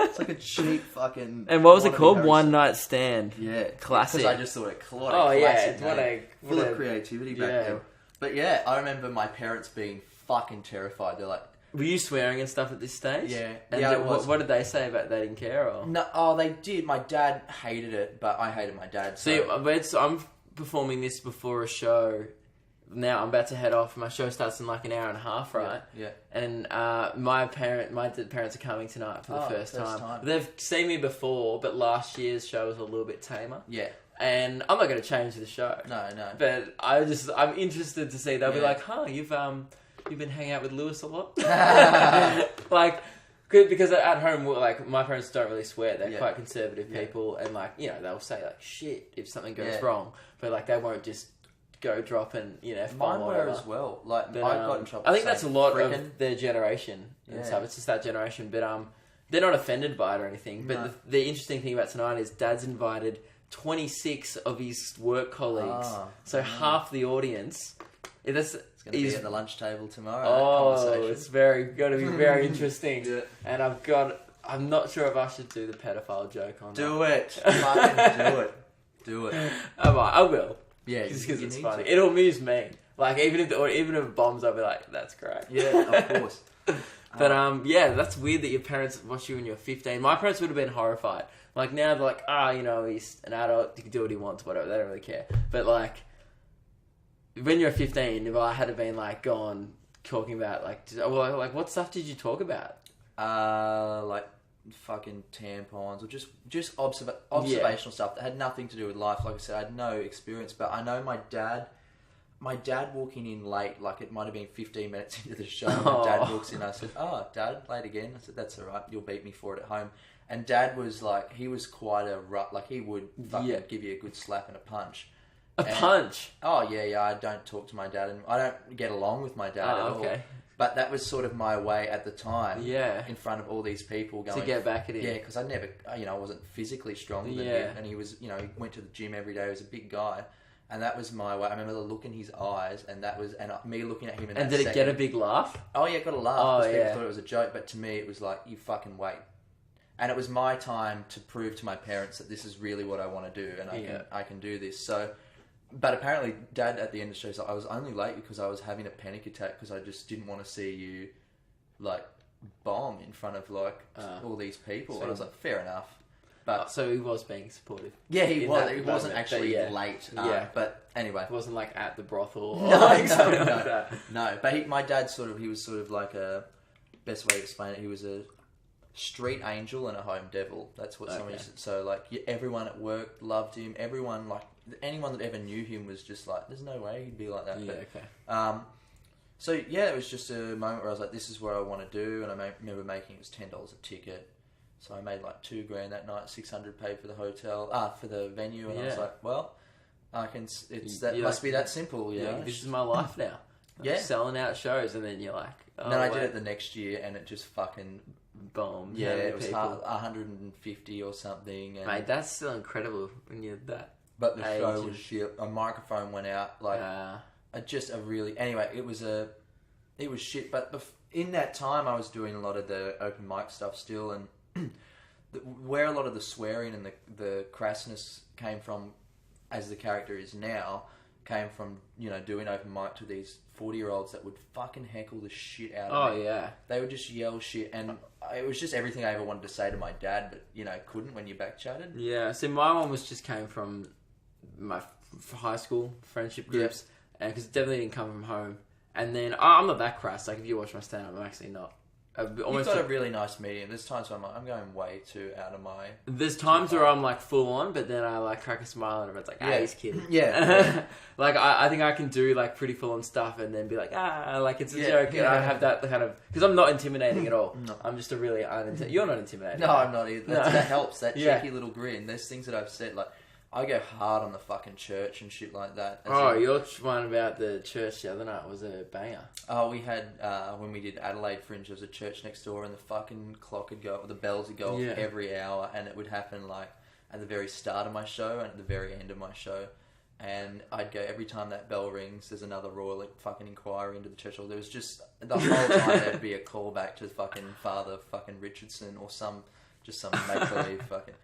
Speaker 2: It's like a cheap fucking...
Speaker 3: And what was it called? One Night Stand.
Speaker 2: Yeah.
Speaker 3: Classic.
Speaker 2: Because I just thought it classic.
Speaker 3: Oh yeah,
Speaker 2: full of creativity back then. But yeah, I remember my parents being fucking terrified. They're like...
Speaker 3: Were you swearing and stuff at this stage?
Speaker 2: Yeah.
Speaker 3: And what did they say about they didn't care? Or?
Speaker 2: No, they did. My dad hated it, but I hated my dad. So.
Speaker 3: See, I'm performing this before a show. Now I'm about to head off. My show starts in like an hour and a half, right?
Speaker 2: Yeah.
Speaker 3: And my parents are coming tonight for the first time. They've seen me before, but last year's show was a little bit tamer.
Speaker 2: Yeah.
Speaker 3: And I'm not going to change the show.
Speaker 2: No.
Speaker 3: But I'm interested to see. They'll be like, "Huh, you've been hanging out with Lewis a lot?" Like, because at home, like, my parents don't really swear. They're quite conservative people, and like, you know, they'll say like shit if something goes wrong, but like they won't just go drop and, you know,
Speaker 2: mine were as well. Like, I got in trouble.
Speaker 3: I think that's a lot of their generation and stuff. It's just that generation, but they're not offended by it or anything. But the interesting thing about tonight is Dad's invited 26 of his work colleagues, so half the audience.
Speaker 2: It's going to be at the lunch table tomorrow.
Speaker 3: Oh, it's going to be very interesting. And I'm not sure if I should do the pedophile joke on
Speaker 2: Do it. Fucking do it.
Speaker 3: I will.
Speaker 2: Yeah,
Speaker 3: just because it's funny. It'll amuse me. Like, even if it bombs, I'll be like, that's great.
Speaker 2: Yeah, of course.
Speaker 3: But yeah, that's weird that your parents watched you when you were 15. My parents would have been horrified. Like, now they're like, you know, he's an adult, he can do what he wants, whatever. They don't really care. But like, when you're 15, if I had been like gone talking about like what stuff did you talk about?
Speaker 2: Like fucking tampons or just observational stuff that had nothing to do with life. Like I said, I had no experience, but I know my dad walking in late, like it might have been 15 minutes into the show. My dad walks in, I said, "Oh, Dad, late again?" I said, "That's all right, you'll beat me for it at home." And Dad was like, he was quite a rough, like he would fucking give you a good slap and a punch.
Speaker 3: Punch?
Speaker 2: Oh yeah, I don't talk to my dad and I don't get along with my dad at all. But that was sort of my way at the time.
Speaker 3: Yeah.
Speaker 2: In front of all these people going...
Speaker 3: To get back at him.
Speaker 2: Yeah, because I never... I wasn't physically stronger than him. And he was... he went to the gym every day. He was a big guy. And that was my way. I remember the look in his eyes and that was... And me looking at him in that
Speaker 3: And did it get a big laugh?
Speaker 2: Oh, yeah, got a laugh. Because people thought it was a joke. But to me, it was like, you fucking wait. And it was my time to prove to my parents that this is really what I want to do. And I can do this. So... But apparently, Dad at the end of the show said, I was only late because I was having a panic attack because I just didn't want to see you, like, bomb in front of, like, all these people. So, and I was like, fair enough. But
Speaker 3: so he was being supportive.
Speaker 2: Yeah, he was. He wasn't actually late. But anyway.
Speaker 3: It wasn't, like, at the brothel or
Speaker 2: something
Speaker 3: like that.
Speaker 2: No, but my dad he was sort of like a, best way to explain it, he was a street angel and a home devil. That's what somebody said. So, like, everyone at work loved him. Everyone, like, anyone that ever knew him was just like, there's no way he'd be like that.
Speaker 3: Yeah,
Speaker 2: but, so, it was just a moment where I was like, this is what I want to do. And I remember making it was $10 a ticket. So I made like $2,000 that night, $600 paid for the hotel, for the venue. And I was like, well, I can, must be that simple. You know?
Speaker 3: This is my life now. I'm selling out shows. And then you're like,
Speaker 2: oh, then I did it the next year and it just fucking
Speaker 3: bombed.
Speaker 2: Yeah, it was 150 or something. And
Speaker 3: mate, that's still incredible when you're that.
Speaker 2: But the show was shit. A microphone went out. Like, anyway, it was shit. But in that time, I was doing a lot of the open mic stuff still, and where a lot of the swearing and the crassness came from, as the character is now, came from doing open mic to these 40-year-olds that would fucking heckle the shit out of me. Oh yeah, they would just yell shit, and it was just everything I ever wanted to say to my dad, but couldn't when you back chatted.
Speaker 3: Yeah, so my one came from my high school friendship groups, and because it definitely didn't come from home. And then I'm not that crass. Like if you watch my stand-up, I'm actually not.
Speaker 2: You've got a really nice medium. There's times where I'm going way too out of my...
Speaker 3: There's times where I'm like full on, but then I like crack a smile and everyone's like, he's kidding.
Speaker 2: Yeah.
Speaker 3: Like I think I can do like pretty full on stuff and then be like, like it's a joke. And I have that kind of... Because I'm not intimidating at all.
Speaker 2: No.
Speaker 3: I'm just a really You're not intimidating.
Speaker 2: No, I'm not either. That helps. That cheeky little grin. There's things that I've said, like... I go hard on the fucking church and shit like that.
Speaker 3: Your one about the church the other night was a banger.
Speaker 2: Oh, we had, when we did Adelaide Fringe, there was a church next door and the fucking clock would go, or the bells would go off every hour, and it would happen like at the very start of my show and at the very end of my show. And I'd go, every time that bell rings, there's another royal fucking inquiry into the church. Or there was just, the whole time there'd be a callback to fucking Father fucking Richardson or some make-believe fucking...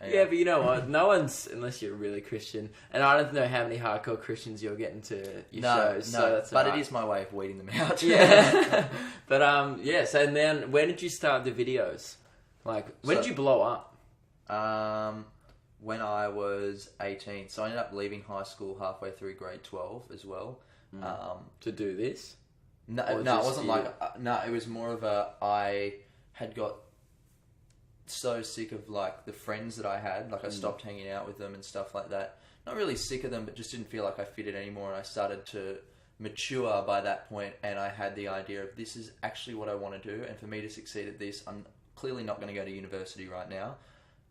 Speaker 2: Anyway.
Speaker 3: Yeah, but you know what? No one's, unless you're really Christian, and I don't know how many hardcore Christians you're getting to your shows.
Speaker 2: No,
Speaker 3: so that's
Speaker 2: but it is my way of weeding them out.
Speaker 3: Yeah. But, so then when did you start the videos? Like, when did you blow up?
Speaker 2: When I was 18. So I ended up leaving high school halfway through grade 12 as well.
Speaker 3: To do this?
Speaker 2: No, it wasn't it was more of I had got so sick of like the friends that I had, like I stopped hanging out with them and stuff like that. Not really sick of them, but just didn't feel like I fitted anymore. And I started to mature by that point, and I had the idea of this is actually what I want to do. And for me to succeed at this, I'm clearly not going to go to university right now.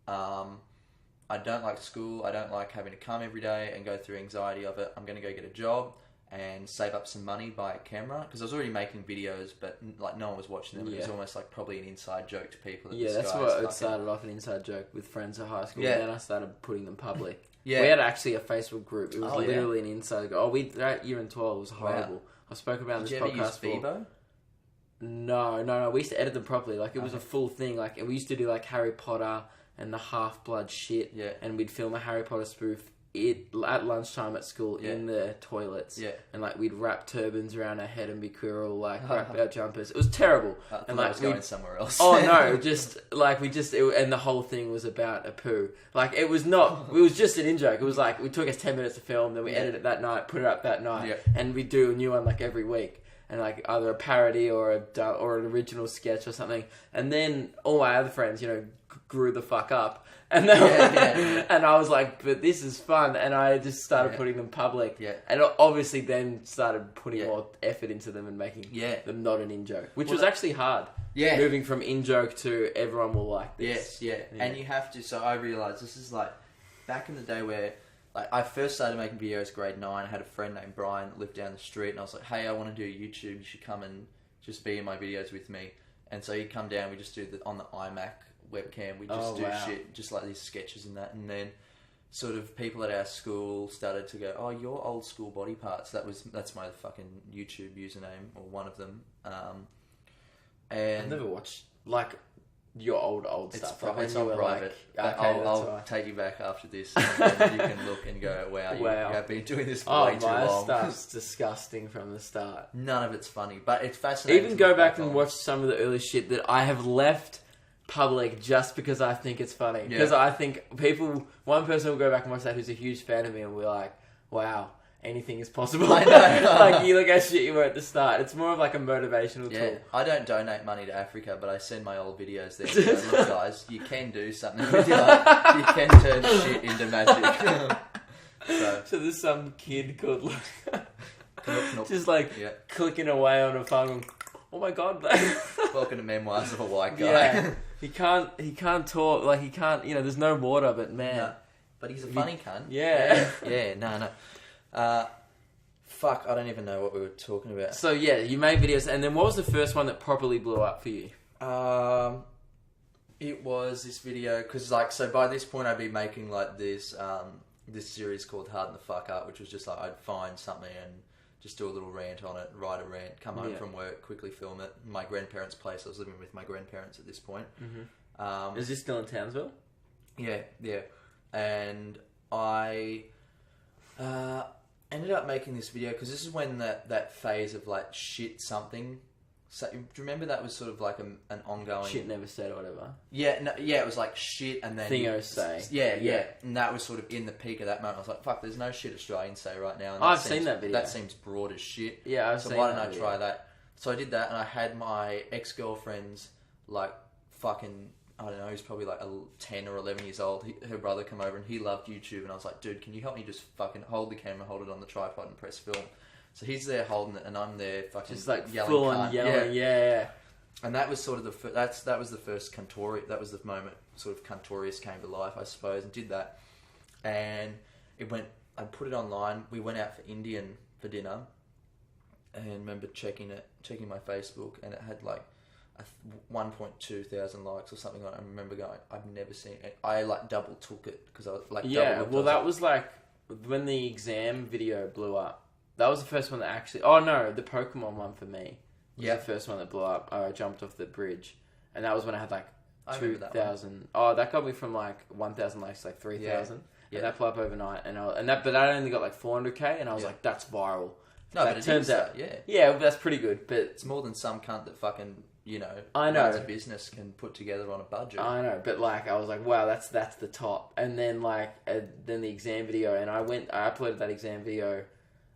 Speaker 2: I don't like school. I don't like having to come every day and go through anxiety of it. I'm going to go get a job and save up some money, buy a camera, because I was already making videos, but like no one was watching them. It was almost like probably an inside joke to people.
Speaker 3: That's what it started off, an inside joke with friends at high school.
Speaker 2: Yeah.
Speaker 3: And then I started putting them public.
Speaker 2: Yeah.
Speaker 3: We had actually a Facebook group. It was literally an inside joke. That year in 12 was horrible. Wow. I spoke about this podcast before. No. We used to edit them properly. Like it was a full thing. Like we used to do like Harry Potter and the Half-Blood shit.
Speaker 2: Yeah.
Speaker 3: And we'd film a Harry Potter spoof at lunchtime at school in the toilets. Yeah. And like we'd wrap turbans around our head and be cool, like wrap our jumpers. It was terrible.
Speaker 2: And like I was going somewhere else.
Speaker 3: Oh no, just like and the whole thing was about a poo. Like it was just an in-joke. It was like, it took us 10 minutes to film, then we edited it that night, put it up that night, and we'd do a new one like every week. and like either a parody or an original sketch or something. And then all my other friends, grew the fuck up. And then, and I was like, but this is fun. And I just started putting them public.
Speaker 2: Yeah.
Speaker 3: And obviously then started putting more effort into them and making them not an in-joke. Which was actually hard.
Speaker 2: Yeah.
Speaker 3: Moving from in-joke to everyone will like this.
Speaker 2: Yes, yeah. And you have to, so I realised this is like, back in the day where, like, I first started making videos grade 9. I had a friend named Brian that lived down the street. And I was like, hey, I want to do YouTube. You should come and just be in my videos with me. And so he'd come down. We just do on the iMac webcam, we just do shit, just like these sketches and that, and then sort of people at our school started to go, oh, your old school body parts. That's my fucking YouTube username, or one of them. And
Speaker 3: I've never watched like your old stuff.
Speaker 2: It's on private.
Speaker 3: Like,
Speaker 2: I'll take you back after this, and then you can look and go, wow, you have been doing this for way too long.
Speaker 3: My stuff's disgusting from the start.
Speaker 2: None of it's funny, but it's fascinating.
Speaker 3: Even go back and watch some of the early shit that I have left public just because I think it's funny. Because I think one person will go back and watch that who's a huge fan of me and we're like, wow, anything is possible. I know. Like, you look how shit you were at the start. It's more of like a motivational tool.
Speaker 2: I don't donate money to Africa, but I send my old videos there. And go, look, guys, you can do something with your life. You can turn shit into magic.
Speaker 3: So there's some kid called just like clicking away on a phone. Oh my god!
Speaker 2: Welcome to Memoirs of a White Guy.
Speaker 3: Yeah, he can't talk. Like he can't. There's no water, but man.
Speaker 2: No, but he's a funny cunt.
Speaker 3: Yeah.
Speaker 2: No. Fuck, I don't even know what we were talking about.
Speaker 3: So yeah, you made videos, and then what was the first one that properly blew up for you?
Speaker 2: It was this video because so by this point I'd be making like this series called Harden the Fuck Up, which was just like I'd find something and just do a little rant on it, write a rant, come home from work, quickly film it. My grandparents' place. I was living with my grandparents at this point.
Speaker 3: Mm-hmm. Is this still in Townsville?
Speaker 2: Yeah. And I ended up making this video because this is when that phase of like shit something. So, do you remember that was sort of like an ongoing...
Speaker 3: Shit never said or whatever.
Speaker 2: Yeah, it was like shit and then...
Speaker 3: Thingos say.
Speaker 2: Yeah. And that was sort of in the peak of that moment. I was like, fuck, there's no shit Australians say right now. And
Speaker 3: I've seen that video.
Speaker 2: That seems broad as shit.
Speaker 3: Yeah, I've seen that.
Speaker 2: So why don't I try that? So I did that and I had my ex-girlfriend's like fucking... I don't know, he's probably like 10 or 11 years old. Her brother come over and he loved YouTube. And I was like, dude, can you help me just fucking hold the camera, hold it on the tripod and press film? So he's there holding it, and I'm there fucking
Speaker 3: just like
Speaker 2: yelling,
Speaker 3: full on yelling, yeah.
Speaker 2: And that was sort of that was the first Cunspiracy. That was the moment sort of Cunspiracy came to life, I suppose, and did that. And it went. I put it online. We went out for Indian for dinner, and remember checking my Facebook, and it had like 1.2 thousand likes or something. I remember going, I've never seen it. I like double took it because I was like,
Speaker 3: that was like when the exam video blew up. That was the first one that actually... Oh, no, the Pokemon one for me was the first one that blew up. I jumped off the bridge. And that was when I had, like, 2,000... Oh, that got me from, like, 1,000 likes to, like, 3,000. Yeah. And that blew up overnight. But I only got, like, 400k. And I was like, that's viral.
Speaker 2: No, but it turns out...
Speaker 3: Yeah, that's pretty good. But
Speaker 2: it's more than some cunt that fucking...
Speaker 3: I know.
Speaker 2: runs a business can put together on a budget.
Speaker 3: I know, but like I was like, wow, that's the top. And then like then the exam video, and I uploaded that exam video.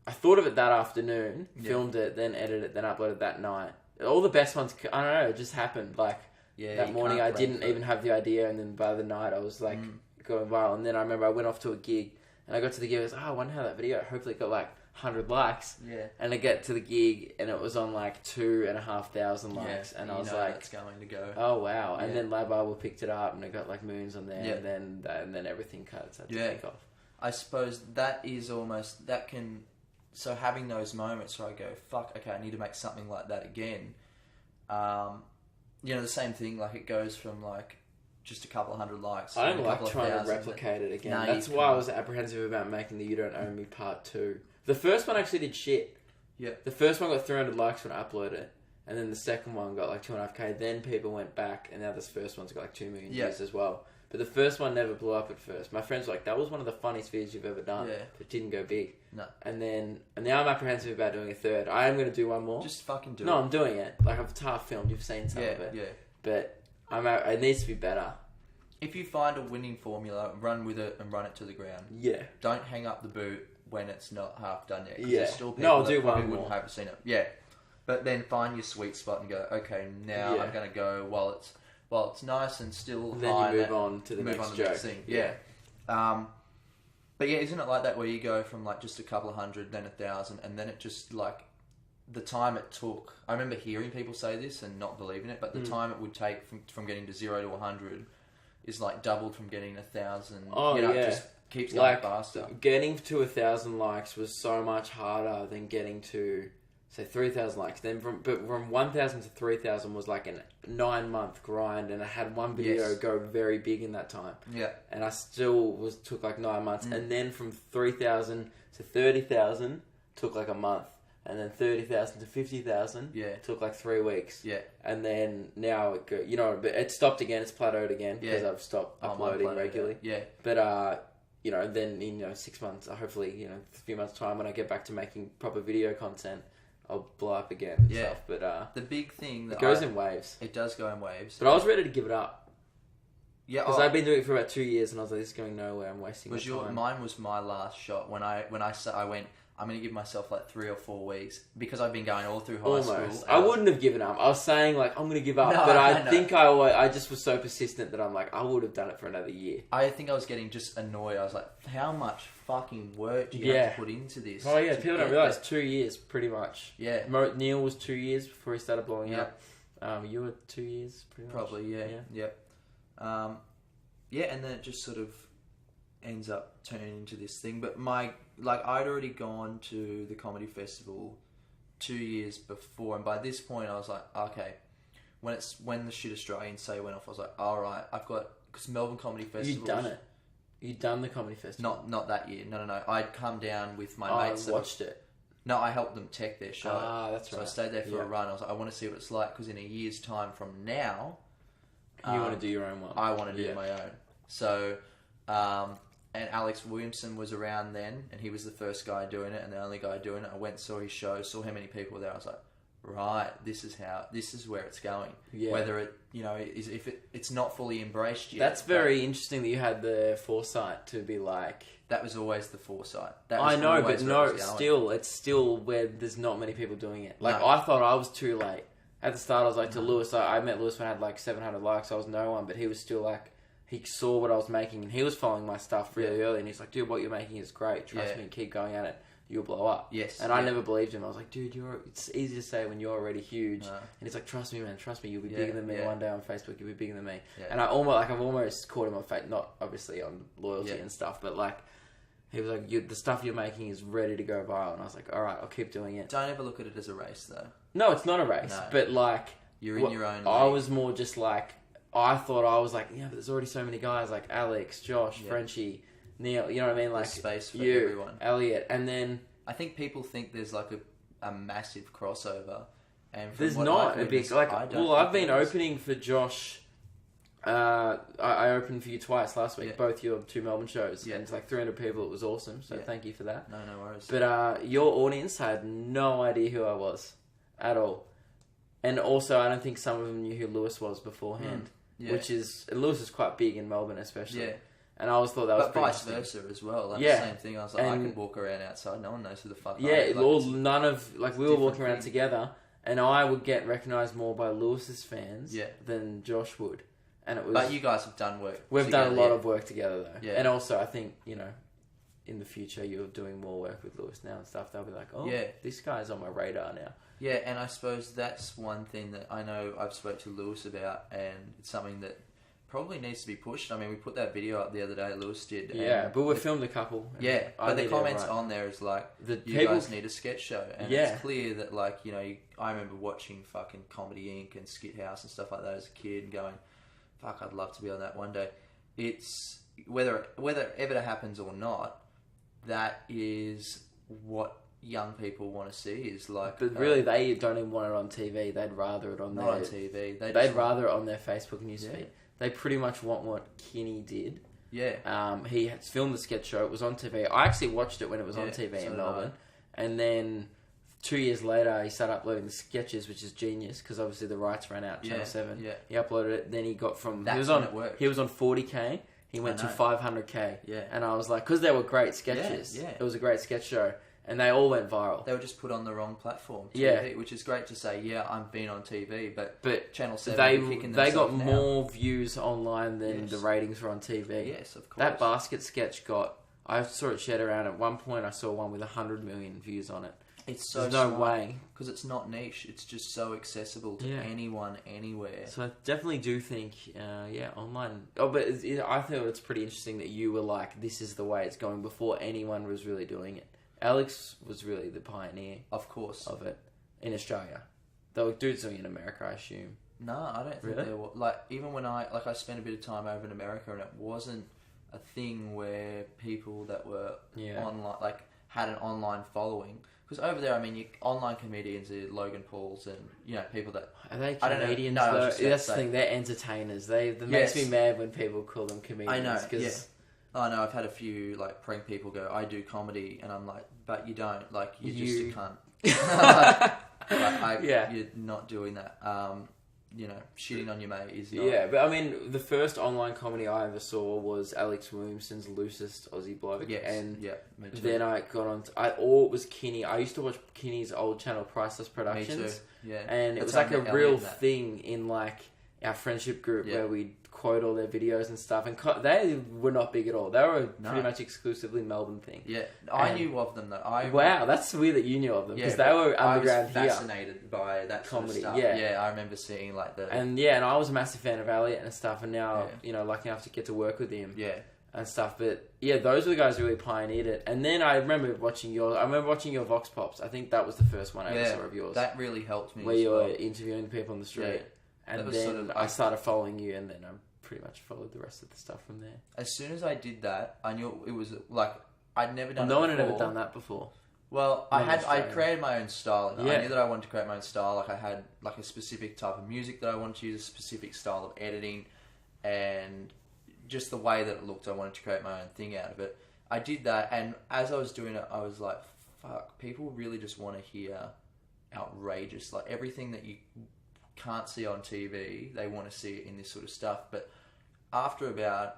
Speaker 3: I thought of it that afternoon, filmed it, then edited it, then uploaded that night. All the best ones, I don't know, it just happened. Like that morning, I didn't even have the idea, and then by the night, I was like going viral. And then I remember I went off to a gig, and I got to the gig. I was like, I wonder how that video. Hopefully, it got like 100 likes.
Speaker 2: Yeah.
Speaker 3: And I get to the gig, and it was on like 2,500 likes, and I was like,
Speaker 2: "It's going to go."
Speaker 3: Oh wow! And then Lab Bible picked it up, and it got like moons on there, and then everything had to take off.
Speaker 2: I suppose that is almost that can. So having those moments where I go, fuck, okay, I need to make something like that again. The same thing, like it goes from like just a couple of hundred likes.
Speaker 3: I don't like trying to replicate it again. That's why I was apprehensive about making the You Don't Own Me Part 2. The first one actually did shit.
Speaker 2: Yeah.
Speaker 3: The first one got 300 likes when I uploaded it. And then the second one got like 2.5k. Then people went back, and now this first one's got like 2 million views as well. But the first one never blew up at first. My friends were like, that was one of the funniest videos you've ever done. Yeah. But it didn't go big.
Speaker 2: No.
Speaker 3: And now I'm apprehensive about doing a third. I am going to do one more.
Speaker 2: Just fucking do it.
Speaker 3: No, I'm doing it. Like, I've half filmed. You've seen some of it. Yeah. But it needs to be better.
Speaker 2: If you find a winning formula, run with it and run it to the ground.
Speaker 3: Yeah.
Speaker 2: Don't hang up the boot when it's not half done yet.
Speaker 3: Yeah.
Speaker 2: There's still people
Speaker 3: I'll do
Speaker 2: that
Speaker 3: one
Speaker 2: wouldn't
Speaker 3: more.
Speaker 2: have seen it. Yeah. But then find your sweet spot and go, okay, now I'm going to go while it's nice and still
Speaker 3: then
Speaker 2: high.
Speaker 3: You move on to the next joke.
Speaker 2: Thing. Yeah. But yeah, isn't it like that where you go from like just a couple of hundred, then 1,000, and then it just like the time it took. I remember hearing people say this and not believing it, but the time it would take from getting to 0 to 100 is like doubled from getting 1,000.
Speaker 3: Oh,
Speaker 2: you know,
Speaker 3: yeah.
Speaker 2: It just keeps going faster.
Speaker 3: Getting to 1,000 likes was so much harder than getting to, say, 3,000 likes. Then from 1,000 to 3,000 was like a 9-month grind, and I had one video go very big in that time. Yeah. And I still took like 9 months, and then from 3,000 to 30,000 took like a month. And then 30,000 to 50,000 took like 3 weeks. Yeah. And then now it stopped again. It's plateaued again because I've stopped uploading regularly. Yeah. But then in 6 months, hopefully a few months time when I get back to making proper video content, I'll blow up again. And stuff. But
Speaker 2: the big thing that
Speaker 3: it goes in waves.
Speaker 2: It does go in waves.
Speaker 3: But I was ready to give it up.
Speaker 2: Yeah.
Speaker 3: Because I've been doing it for about 2 years, and I was like, this is going nowhere. I'm wasting my time.
Speaker 2: Mine was my last shot when I went. I'm going to give myself like 3 or 4 weeks because I've been going all through high school.
Speaker 3: I wouldn't have given up. I was saying like, I'm going to give up. But I think I just was so persistent that I'm like, I would have done it for another year.
Speaker 2: I think I was getting just annoyed. I was like, how much fucking work do you have to put into this?
Speaker 3: Oh yeah, people don't realise 2 years pretty much. Yeah. Neil was 2 years before he started blowing up. You were 2 years pretty much.
Speaker 2: Probably, yeah. And then it just sort of ends up turning into this thing. But I'd already gone to the comedy festival 2 years before, and by this point I was like, okay, when the Shit Australian say went off, I was like, all right, I've got, because Melbourne Comedy Festival.
Speaker 3: You'd done it. You'd done the comedy festival.
Speaker 2: Not that year. No. I'd come down with my mates.
Speaker 3: I watched it.
Speaker 2: No, I helped them tech their show.
Speaker 3: That's right.
Speaker 2: So I stayed there for a run. I was like, I want to see what it's like, because in a year's time from now,
Speaker 3: you want to do your own one.
Speaker 2: I want to do my own. So, and Alex Williamson was around then, and he was the first guy doing it and the only guy doing it. I went, saw his show, saw how many people were there. I was like, right, this is where it's going. Yeah. Whether it, if it's not fully embraced yet.
Speaker 3: That's very interesting that you had the foresight to be like.
Speaker 2: That was always the foresight.
Speaker 3: I know, but no, it's still where there's not many people doing it. Like, I thought I was too late. At the start, I was like, to Lewis, I met Lewis when I had like 700 likes. I was no one, but he was still like, he saw what I was making, and he was following my stuff really early, and he's like, dude, what you're making is great. Trust me, keep going at it. You'll blow up. Yes. And I never believed him. I was like, dude, it's easy to say when you're already huge. And he's like, trust me, man, trust me, you'll be bigger than me one day on Facebook. You'll be bigger than me. Yeah. And I've almost caught him on fate, not obviously on loyalty and stuff, but like, he was like, the stuff you're making is ready to go viral. And I was like, all right, I'll keep doing it.
Speaker 2: Don't ever look at it as a race, though.
Speaker 3: No, it's not a race. No. But like,
Speaker 2: you're in your own league.
Speaker 3: I was more just like, I thought I was like, but there's already so many guys like Alex, Josh, Frenchie, Neil, you know what I mean? Like,
Speaker 2: there's space for everyone.
Speaker 3: Elliot, and then
Speaker 2: I think people think there's like a massive crossover, and
Speaker 3: there's not a big like. I've been opening for Josh. I opened for you twice last week, both your 2 Melbourne shows, and it's like 300 people. It was awesome, so thank you for that.
Speaker 2: No worries.
Speaker 3: But your audience had no idea who I was at all, and also I don't think some of them knew who Lewis was beforehand. Which is, Lewis is quite big in Melbourne, especially. Yeah. And I always thought that was pretty
Speaker 2: interesting. But vice versa as well. Like the same thing. I was like, I can walk around outside. No one knows who the fuck I am.
Speaker 3: Yeah, we were walking around together, and I would get recognised more by Lewis's fans than Josh would. And it was.
Speaker 2: But you guys have done work.
Speaker 3: We've done a lot of work together, though. Yeah. And also, I think, in the future, you're doing more work with Lewis now and stuff. They'll be like, this guy's on my radar now. Yeah,
Speaker 2: and I suppose that's one thing that I know I've spoke to Lewis about, and it's something that probably needs to be pushed. I mean, we put that video up the other day, Lewis did.
Speaker 3: Yeah, but we filmed a couple.
Speaker 2: Yeah, but the comments on there is like, you guys need a sketch show. And it's clear that, like, I remember watching fucking Comedy Inc. and Skit House and stuff like that as a kid and going, fuck, I'd love to be on that one day. It's, whether it ever happens or not, that is what young people want to see, is like.
Speaker 3: But really, they don't even want it on TV. They'd rather it on their
Speaker 2: TV.
Speaker 3: They'd rather it on their Facebook newsfeed. They pretty much want what Kinney did. Yeah. He had filmed the sketch show. It was on TV. I actually watched it when it was on TV in Melbourne, and then 2 years later, he started uploading the sketches, which is genius because obviously the rights ran out. Channel 7. Yeah. He uploaded it. Then he got from he was on 40K. He went to 500K. Yeah. And I was like, because they were great sketches. Yeah. It was a great sketch show. and they all went viral.
Speaker 2: They were just put on the wrong platform, TV,
Speaker 3: Yeah.
Speaker 2: which is great to say, yeah, I've been on TV, but Channel 7
Speaker 3: they got
Speaker 2: now.
Speaker 3: more views online than the ratings were on TV.
Speaker 2: Yes, of course.
Speaker 3: That basket sketch I saw it shared around at one point. I saw one with 100 million views on it.
Speaker 2: It's so
Speaker 3: There's no way.
Speaker 2: Because it's not niche. It's just so accessible to anyone, anywhere.
Speaker 3: So I definitely do think, online. Oh, but I thought it's pretty interesting that you were like, this is the way it's going before anyone was really doing it. Alex was really the pioneer.
Speaker 2: Of course.
Speaker 3: Of it in Australia. There were dudes doing it in America, I assume.
Speaker 2: No, I don't think there were. Like, even when I spent a bit of time over in America and it wasn't a thing where people that were online, like, had an online following. Because over there, I mean, online comedians are Logan Pauls and, people that...
Speaker 3: Are they comedians?
Speaker 2: No,
Speaker 3: that's the thing. They're entertainers. That makes me mad when people call them comedians.
Speaker 2: I know,
Speaker 3: Cause...
Speaker 2: I know, I've had a few, like, prank people go, I do comedy, and I'm like, but you don't. Like, you're just a cunt. You're not doing that. Shitting on your mate is not...
Speaker 3: Yeah, but I mean, the first online comedy I ever saw was Alex Williamson's Loosest Aussie Bloke.
Speaker 2: Yes,
Speaker 3: and
Speaker 2: me too.
Speaker 3: then I got on... it was Kinney. I used to watch Kinney's old channel, Priceless Productions.
Speaker 2: Me too, yeah.
Speaker 3: And it was like a real thing in, like, our friendship group where we'd quote all their videos and stuff. And they were not big at all. They were pretty much exclusively Melbourne thing.
Speaker 2: Yeah, I knew of them, though.
Speaker 3: Wow, that's weird that you knew of them. Because they were underground here.
Speaker 2: I was fascinated by that
Speaker 3: comedy,
Speaker 2: sort of stuff. Yeah, I remember seeing, like, the...
Speaker 3: And I was a massive fan of Elliot and stuff. And now, lucky enough to get to work with him.
Speaker 2: Yeah.
Speaker 3: And stuff. But, those were the guys who really pioneered it. And then I remember watching your Vox Pops. I think that was the first one I ever saw of yours.
Speaker 2: That really helped me.
Speaker 3: Where you were interviewing people on the street.
Speaker 2: Yeah.
Speaker 3: And then I started following you, and then I pretty much followed the rest of the stuff from there.
Speaker 2: As soon as I did that, I knew it was like I'd never done.
Speaker 3: No one
Speaker 2: had
Speaker 3: ever done that before.
Speaker 2: Well, I created my own style. I knew that I wanted to create my own style. Like, I had like a specific type of music that I wanted to use, a specific style of editing, and just the way that it looked. I wanted to create my own thing out of it. I did that, and as I was doing it, I was like, "Fuck! People really just want to hear outrageous, like everything that you can't see on TV. They want to see it in this sort of stuff." But after about,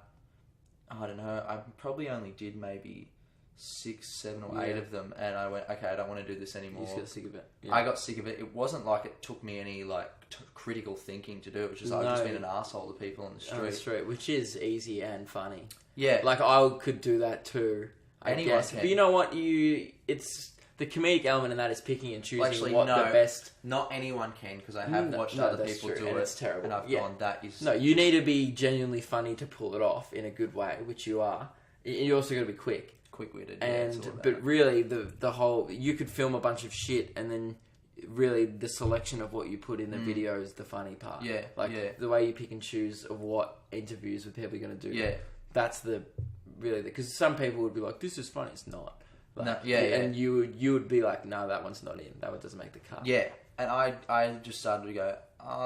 Speaker 2: I don't know, I probably only did maybe 6, 7 or 8 of them, and I went, okay, I don't want to do this anymore.
Speaker 3: You just got sick of it.
Speaker 2: Yeah. I got sick of it. It wasn't like it took me any like critical thinking to do it. It was just I've just been an asshole to people on the street.
Speaker 3: Which is easy and funny.
Speaker 2: Yeah,
Speaker 3: like I could do that too.
Speaker 2: Anyone can.
Speaker 3: But you know what? It's the comedic element in that is picking and choosing the best.
Speaker 2: Not anyone can, because I have watched other people do it.
Speaker 3: It's terrible.
Speaker 2: And I've gone, that is...
Speaker 3: No, you need to be genuinely funny to pull it off in a good way, which you are. You also got to be quick.
Speaker 2: Quick-witted.
Speaker 3: But really, the whole... You could film a bunch of shit, and then really the selection of what you put in the video is the funny part.
Speaker 2: Yeah,
Speaker 3: the way you pick and choose of what interviews with people are going to do.
Speaker 2: Yeah.
Speaker 3: That's because some people would be like, this is funny. It's not. Like,
Speaker 2: no,
Speaker 3: and you would be like, no, that one's not in. That one doesn't make the cut.
Speaker 2: Yeah, and I just started to go,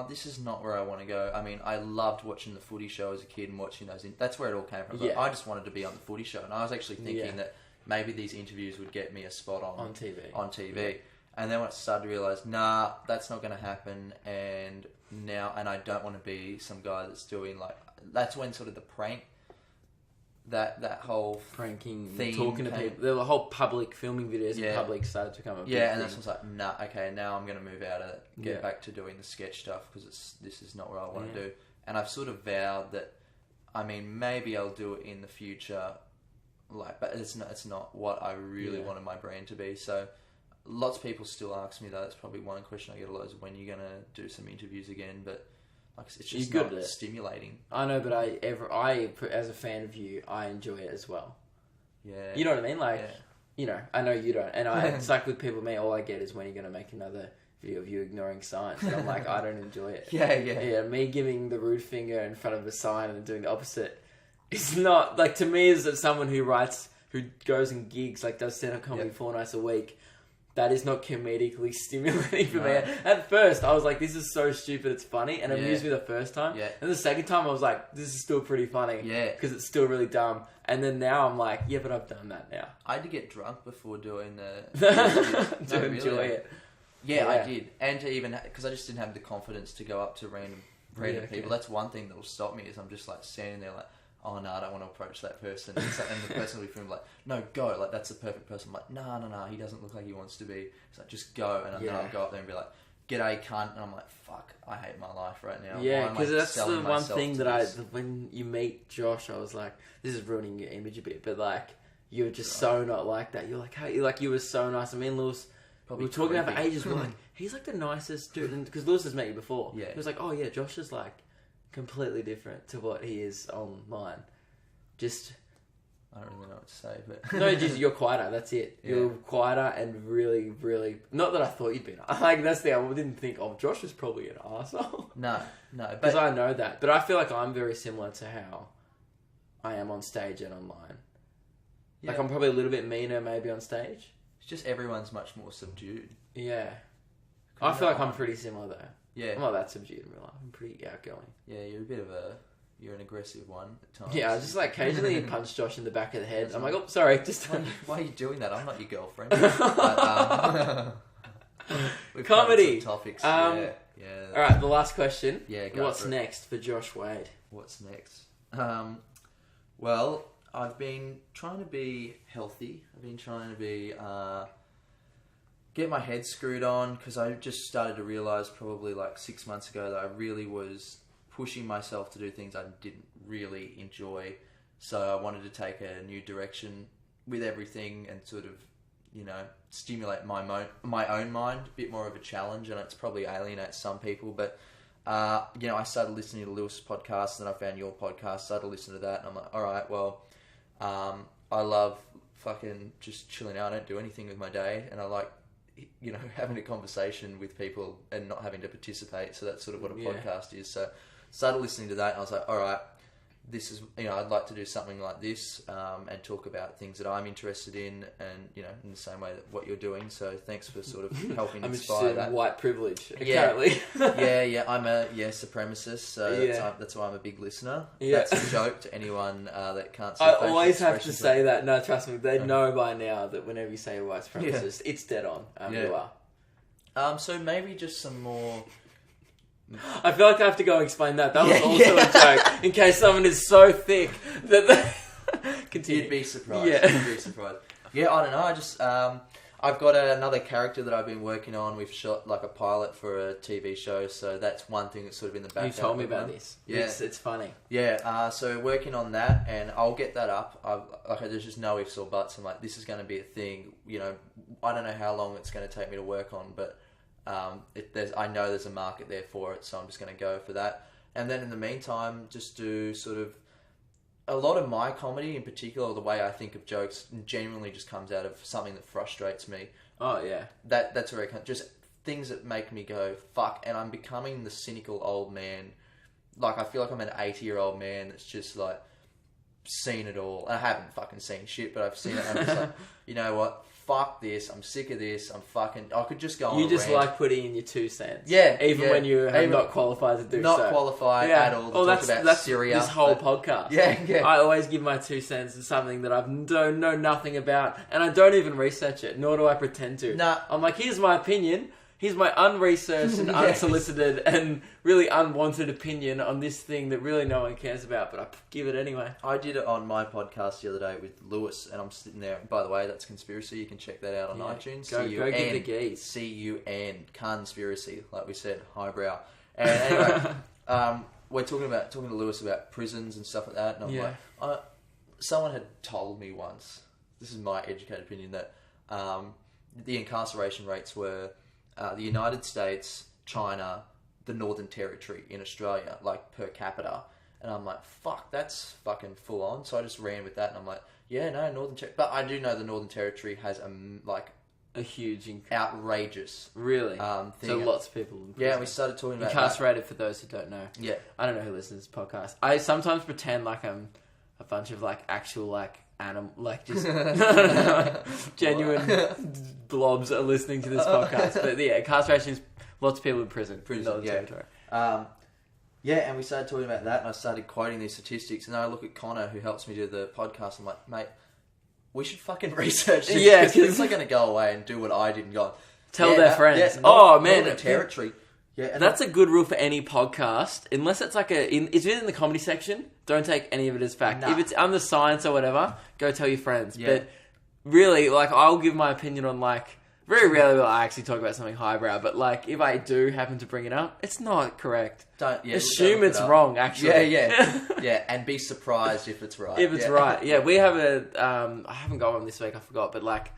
Speaker 2: this is not where I want to go. I mean, I loved watching the footy show as a kid and watching those. That's where it all came from. Yeah. I just wanted to be on the footy show, and I was actually thinking that maybe these interviews would get me a spot on TV. Yeah. And then when I started to realise, nah, that's not going to happen, and I don't want to be some guy that's doing that's when sort of the prank. That whole
Speaker 3: pranking,
Speaker 2: theme
Speaker 3: talking to people, the whole public filming videos in public started to become a big thing.
Speaker 2: And that's when I was like, nah, okay, now I'm going to move out of it, get back to doing the sketch stuff, because this is not what I want to do. And I've sort of vowed that, I mean, maybe I'll do it in the future, but it's not what I really wanted my brand to be. So lots of people still ask me that. That's probably one question I get a lot, is when you're going to do some interviews again, but it's just not stimulating.
Speaker 3: I know, but I as a fan of you, I enjoy it as well.
Speaker 2: Yeah.
Speaker 3: You know what I mean? I know you don't. And it's like with people, me, all I get is when you're going to make another video of you ignoring signs. And I'm like, I don't enjoy it.
Speaker 2: Yeah,
Speaker 3: me giving the rude finger in front of a sign and doing the opposite. It's not, to me, as someone who goes and gigs, does stand-up comedy 4 nights a week, that is not comedically stimulating for me. At first, I was like, this is so stupid, it's funny. And it amused me the first time. Yeah. And the second time, I was like, this is still pretty funny.
Speaker 2: Yeah.
Speaker 3: Because it's still really dumb. And then now I'm like, yeah, but I've done that now.
Speaker 2: I had to get drunk before doing the...
Speaker 3: to enjoy it.
Speaker 2: Yeah, I did. And to even... Because I just didn't have the confidence to go up to random people. That's one thing that will stop me, is I'm just standing there oh no, I don't want to approach that person. And the person will be feeling like, no, go. Like, that's the perfect person. I'm like, no, he doesn't look like he wants to be. He's like, just go. And then I'll go up there and be like, g'day, cunt. And I'm like, fuck, I hate my life right now.
Speaker 3: Yeah, because that's the one thing that when you meet Josh, I was like, this is ruining your image a bit, but like, you're just so not like that. You're like, hey, like, you were so nice. I mean, Lewis, we were talking about for ages. We're like, he's like the nicest dude. Because Lewis has met you before. Yeah. He was like, oh yeah, Josh is like completely different to what he is online. Just...
Speaker 2: I don't really know what to say, but...
Speaker 3: No, just you're quieter, that's it. Yeah. You're quieter and really, really... Not that I thought you'd be... Like, that's the... I didn't think, oh, Josh is probably an arsehole.
Speaker 2: No.
Speaker 3: Because I know that. But I feel like I'm very similar to how I am on stage and online. Yeah. Like, I'm probably a little bit meaner maybe on stage.
Speaker 2: It's just everyone's much more subdued.
Speaker 3: Yeah. I feel like I'm pretty similar, though.
Speaker 2: Yeah.
Speaker 3: I'm not that subdued in real life. I'm pretty outgoing.
Speaker 2: Yeah, you're an aggressive one at times.
Speaker 3: Yeah, I just like occasionally punch Josh in the back of the head. I'm like, oh, sorry.
Speaker 2: Why are you doing that? I'm not your girlfriend. We've
Speaker 3: comedy
Speaker 2: topics.
Speaker 3: Yeah. All right, the last question.
Speaker 2: Yeah.
Speaker 3: What's next for Josh Wade?
Speaker 2: What's next? Well, I've been trying to be healthy. I've been trying to be get my head screwed on, because I just started to realise probably like 6 months ago that I really was pushing myself to do things I didn't really enjoy. So I wanted to take a new direction with everything and sort of, stimulate my own mind, a bit more of a challenge, and it's probably alienates some people. But, I started listening to Lewis' podcast, and I found your podcast, started listening to that, and I'm like, all right, well, I love fucking just chilling out. I don't do anything with my day, and I like, having a conversation with people and not having to participate. So that's sort of what a podcast is. So started listening to that, and I was like, all right, this is, I'd like to do something like this, and talk about things that I'm interested in, and, in the same way that what you're doing. So thanks for sort of helping inspire that.
Speaker 3: White privilege, apparently.
Speaker 2: Yeah, I'm a supremacist, so that's why I'm a big listener. Yeah. That's a joke to anyone that can't see.
Speaker 3: I always have to say that. No, trust me, they know by now that whenever you say white supremacist, it's dead on. You are.
Speaker 2: So maybe just some more...
Speaker 3: I feel like I have to go and explain that. That was also a joke, in case someone is so thick that they... Continue.
Speaker 2: You'd be surprised. Yeah. You'd be surprised. Yeah, I don't know. I just... I've got another character that I've been working on. We've shot like a pilot for a TV show, so that's one thing that's sort of in the background.
Speaker 3: You told me about this. Yeah. It's funny.
Speaker 2: Yeah, so working on that, and I'll get that up. There's just no ifs or buts. I'm like, this is going to be a thing. I don't know how long it's going to take me to work on, but... I know there's a market there for it, so I'm just going to go for that. And then in the meantime, just do sort of a lot of my comedy, in particular, the way I think of jokes, genuinely just comes out of something that frustrates me.
Speaker 3: Oh yeah,
Speaker 2: that's where it comes. Just things that make me go fuck, and I'm becoming the cynical old man. Like, I feel like I'm an 80-year-old man that's just like seen it all. I haven't fucking seen shit, but I've seen it, and I'm just like, you know what? Fuck this, I'm sick of this, I could just go on
Speaker 3: You just
Speaker 2: rant.
Speaker 3: like putting in your 2 cents.
Speaker 2: Yeah.
Speaker 3: Even when you're not qualified to do so.
Speaker 2: Not qualified at all to talk about Syria.
Speaker 3: This whole podcast.
Speaker 2: Yeah.
Speaker 3: I always give my 2 cents to something that I don't know nothing about, and I don't even research it, nor do I pretend to.
Speaker 2: Nah.
Speaker 3: I'm like, here's my opinion. Here's my unresearched and unsolicited and really unwanted opinion on this thing that really no one cares about, but I give it anyway.
Speaker 2: I did it on my podcast the other day with Lewis, and I'm sitting there. By the way, that's Cunspiracy. You can check that out on iTunes.
Speaker 3: Go give the geese.
Speaker 2: C-U-N, Cunspiracy, like we said, highbrow. And anyway, we're talking to Lewis about prisons and stuff like that, and I'm like, someone had told me once, this is my educated opinion, that the incarceration rates were... the United States, China, the Northern Territory in Australia, like per capita. And I'm like, fuck, that's fucking full on. So I just ran with that, and I'm like, Northern Territory. But I do know the Northern Territory has
Speaker 3: a huge,
Speaker 2: outrageous,
Speaker 3: really
Speaker 2: thing.
Speaker 3: So lots of people.
Speaker 2: Yeah, we started talking about
Speaker 3: incarcerated for those who don't know.
Speaker 2: Yeah,
Speaker 3: I don't know who listens to this podcast. I sometimes pretend like I'm a bunch of actual animal, just genuine blobs are listening to this podcast. But yeah, incarceration is lots of people in prison. Territory.
Speaker 2: And we started talking about that, and I started quoting these statistics, and then I look at Connor, who helps me do the podcast. I'm like, mate, we should fucking research this. Yeah, because it's not going to go away and do what I did and go,
Speaker 3: tell their friends. Man,
Speaker 2: Northern Territory. Yeah, and
Speaker 3: That's a good rule for any podcast, unless it's like it's in the comedy section. Don't take any of it as fact.
Speaker 2: Nah.
Speaker 3: If it's under science or whatever, go tell your friends.
Speaker 2: Yeah.
Speaker 3: But really, like, I'll give my opinion on, like, very rarely will I actually talk about something highbrow. But like, if I do happen to bring it up, it's not correct. Assume it's wrong. Actually,
Speaker 2: yeah, and be surprised if it's right.
Speaker 3: If it's right, yeah. We have I haven't got one this week. I forgot, but like.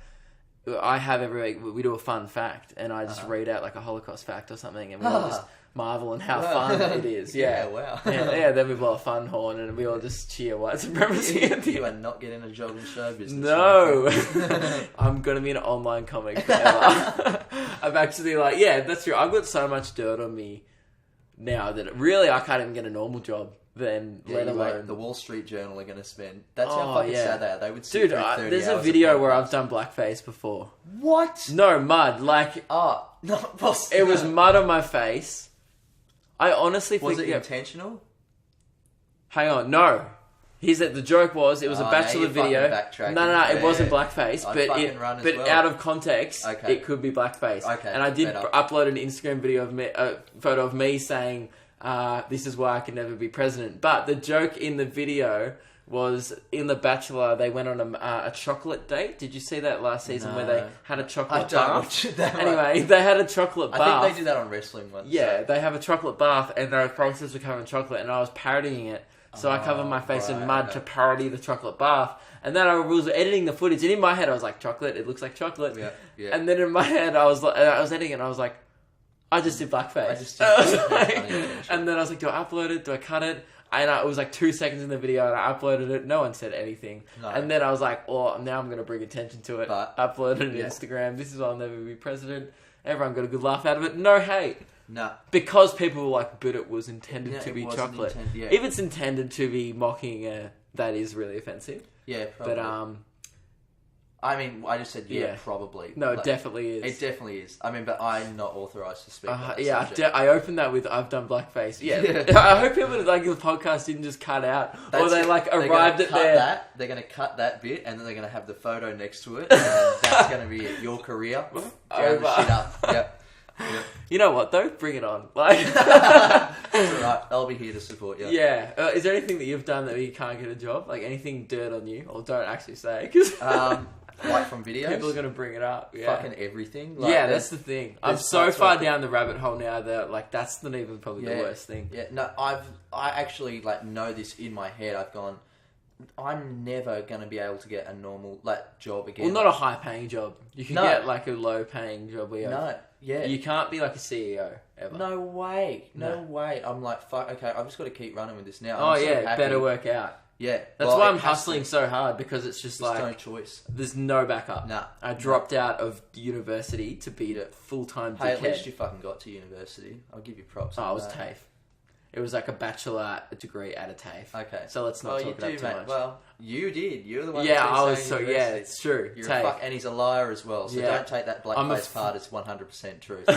Speaker 3: I have every week, we do a fun fact, and I just read out like a Holocaust fact or something, and we all just marvel on how fun it is. Yeah,
Speaker 2: wow.
Speaker 3: Then we blow a fun horn, and we all just cheer white supremacy.
Speaker 2: You are not getting a job in show business.
Speaker 3: No. I'm going to be an online comic forever. I'm actually like, yeah, that's true. I've got so much dirt on me now that really I can't even get a normal job. Then let alone
Speaker 2: the Wall Street Journal are going to spend. That's how fucking sad they are. They would
Speaker 3: dude. There's a video where I've done blackface before.
Speaker 2: What?
Speaker 3: No mud. Like
Speaker 2: no,
Speaker 3: it was mud on my face. I honestly think
Speaker 2: was it intentional?
Speaker 3: Hang on, no. The joke was it was a bachelor video. No, it wasn't blackface, but out of context, it could be blackface.
Speaker 2: Okay,
Speaker 3: and I did upload an Instagram video of me, photo of me saying. This is why I can never be president. But the joke in the video was in The Bachelor, they went on a chocolate date. Did you see that last season where they had a chocolate bath? Anyway, they had a chocolate bath.
Speaker 2: I think they did that on wrestling once.
Speaker 3: Yeah, they have a chocolate bath and their faces were covered in chocolate and I was parodying it. So I covered my face in mud to parody the chocolate bath. And then I was editing the footage and in my head I was like, chocolate, it looks like chocolate.
Speaker 2: Yeah.
Speaker 3: And then in my head I was editing it and I was like, I just did blackface. And then I was like, do I upload it? Do I cut it? And it was like 2 seconds in the video and I uploaded it. No one said anything. No. And then I was like, now I'm going to bring attention to it. Upload it on Instagram. This is why I'll never be president. Everyone got a good laugh out of it. No hate.
Speaker 2: No.
Speaker 3: Because people were like, but it was intended to be chocolate. If it's intended to be mocking, that is really offensive.
Speaker 2: Yeah, probably.
Speaker 3: But,
Speaker 2: I mean, I just said probably.
Speaker 3: No, it definitely is.
Speaker 2: It definitely is. I mean, but I'm not authorised to speak.
Speaker 3: I opened that with I've done blackface. Yeah, I hope people like the podcast didn't just cut out, or they like arrived at there.
Speaker 2: They're going to cut that bit, and then they're going to have the photo next to it, and that's going to be it. Your career. Down the shit up. Yep.
Speaker 3: You know what though? Bring it on. Like,
Speaker 2: it's alright. I'll be here to support you.
Speaker 3: Yeah. Is there anything that you've done that you can't get a job? Like anything dirt on you, or don't actually say? Because
Speaker 2: like from videos,
Speaker 3: people are going to bring it up. Yeah.
Speaker 2: Fucking everything. Like,
Speaker 3: that's the thing. I'm so far down the rabbit hole now that like that's not even probably the worst thing.
Speaker 2: Yeah. No, I actually like know this in my head. I've gone. I'm never going to be able to get a normal job again.
Speaker 3: Well, not a high paying job. You can get like a low paying job where you can't be like a CEO ever.
Speaker 2: No way. No way. I'm like, fuck, okay, I've just got to keep running with this now.
Speaker 3: Better work out.
Speaker 2: Yeah.
Speaker 3: That's why I'm hustling so hard because it's just like...
Speaker 2: There's no choice.
Speaker 3: There's no backup.
Speaker 2: Nah.
Speaker 3: I dropped out of university to be a full-time dickhead.
Speaker 2: Hey, at least you fucking got to university. I'll give you props on
Speaker 3: that. I was TAFE. It was like a bachelor degree at a TAFE.
Speaker 2: Okay.
Speaker 3: So let's not talk about too much.
Speaker 2: Well, you did. You're the one
Speaker 3: it's true.
Speaker 2: And he's a liar as well. So don't take that blackface part as 100% truth.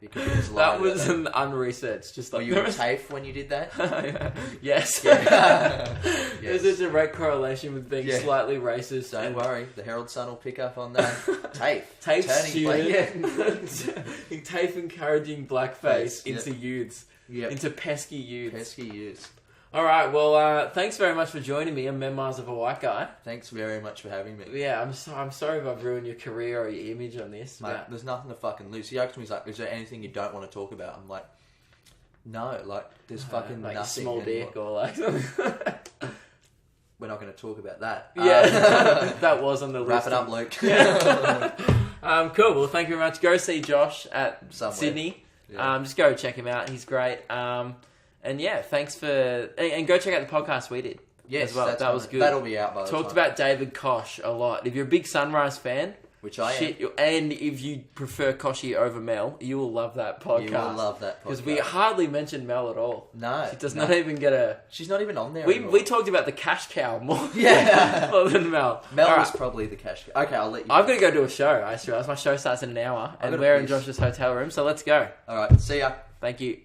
Speaker 2: Because he was lying.
Speaker 3: That was an unresearched. Just like
Speaker 2: were you a TAFE when you did that?
Speaker 3: Yes. There's a direct correlation with being slightly racist.
Speaker 2: Don't worry. The Herald Sun will pick up on that. TAFE.
Speaker 3: TAFE student. TAFE encouraging blackface into youths.
Speaker 2: Yep.
Speaker 3: Into pesky youths.
Speaker 2: Pesky youths.
Speaker 3: Alright, well, thanks very much for joining me on Memoirs of a White Guy.
Speaker 2: Thanks very much for having me.
Speaker 3: Yeah, I'm sorry if I've ruined your career or your image on this.
Speaker 2: Mate, there's nothing to fucking lose. He asked me, he's like, is there anything you don't want to talk about? I'm like, no, like, there's fucking
Speaker 3: like
Speaker 2: nothing.
Speaker 3: Small dick or like something.
Speaker 2: We're not going to talk about that.
Speaker 3: Yeah, that was on the list.
Speaker 2: Wrap it up, Luke.
Speaker 3: Cool, well, thank you very much. Go see Josh at Sydney. Yeah. Just go check him out. He's great. And yeah, thanks for... And go check out the podcast we did.
Speaker 2: Yes,
Speaker 3: as well. That was good.
Speaker 2: That'll be out by the time.
Speaker 3: Talked about David Koch a lot. If you're a big Sunrise fan...
Speaker 2: Which I am.
Speaker 3: And if you prefer Koshi over Mel, you will love that podcast. You
Speaker 2: will love that podcast.
Speaker 3: Because we hardly mentioned Mel at all.
Speaker 2: No.
Speaker 3: She does not even get a...
Speaker 2: She's not even on there
Speaker 3: We talked about the cash cow more, more than Mel.
Speaker 2: Mel was probably the cash cow. Okay, I'll let you...
Speaker 3: I've got to go do a show, I realize. My show starts in an hour, and we're in Josh's hotel room, so let's go.
Speaker 2: Alright, see ya.
Speaker 3: Thank you.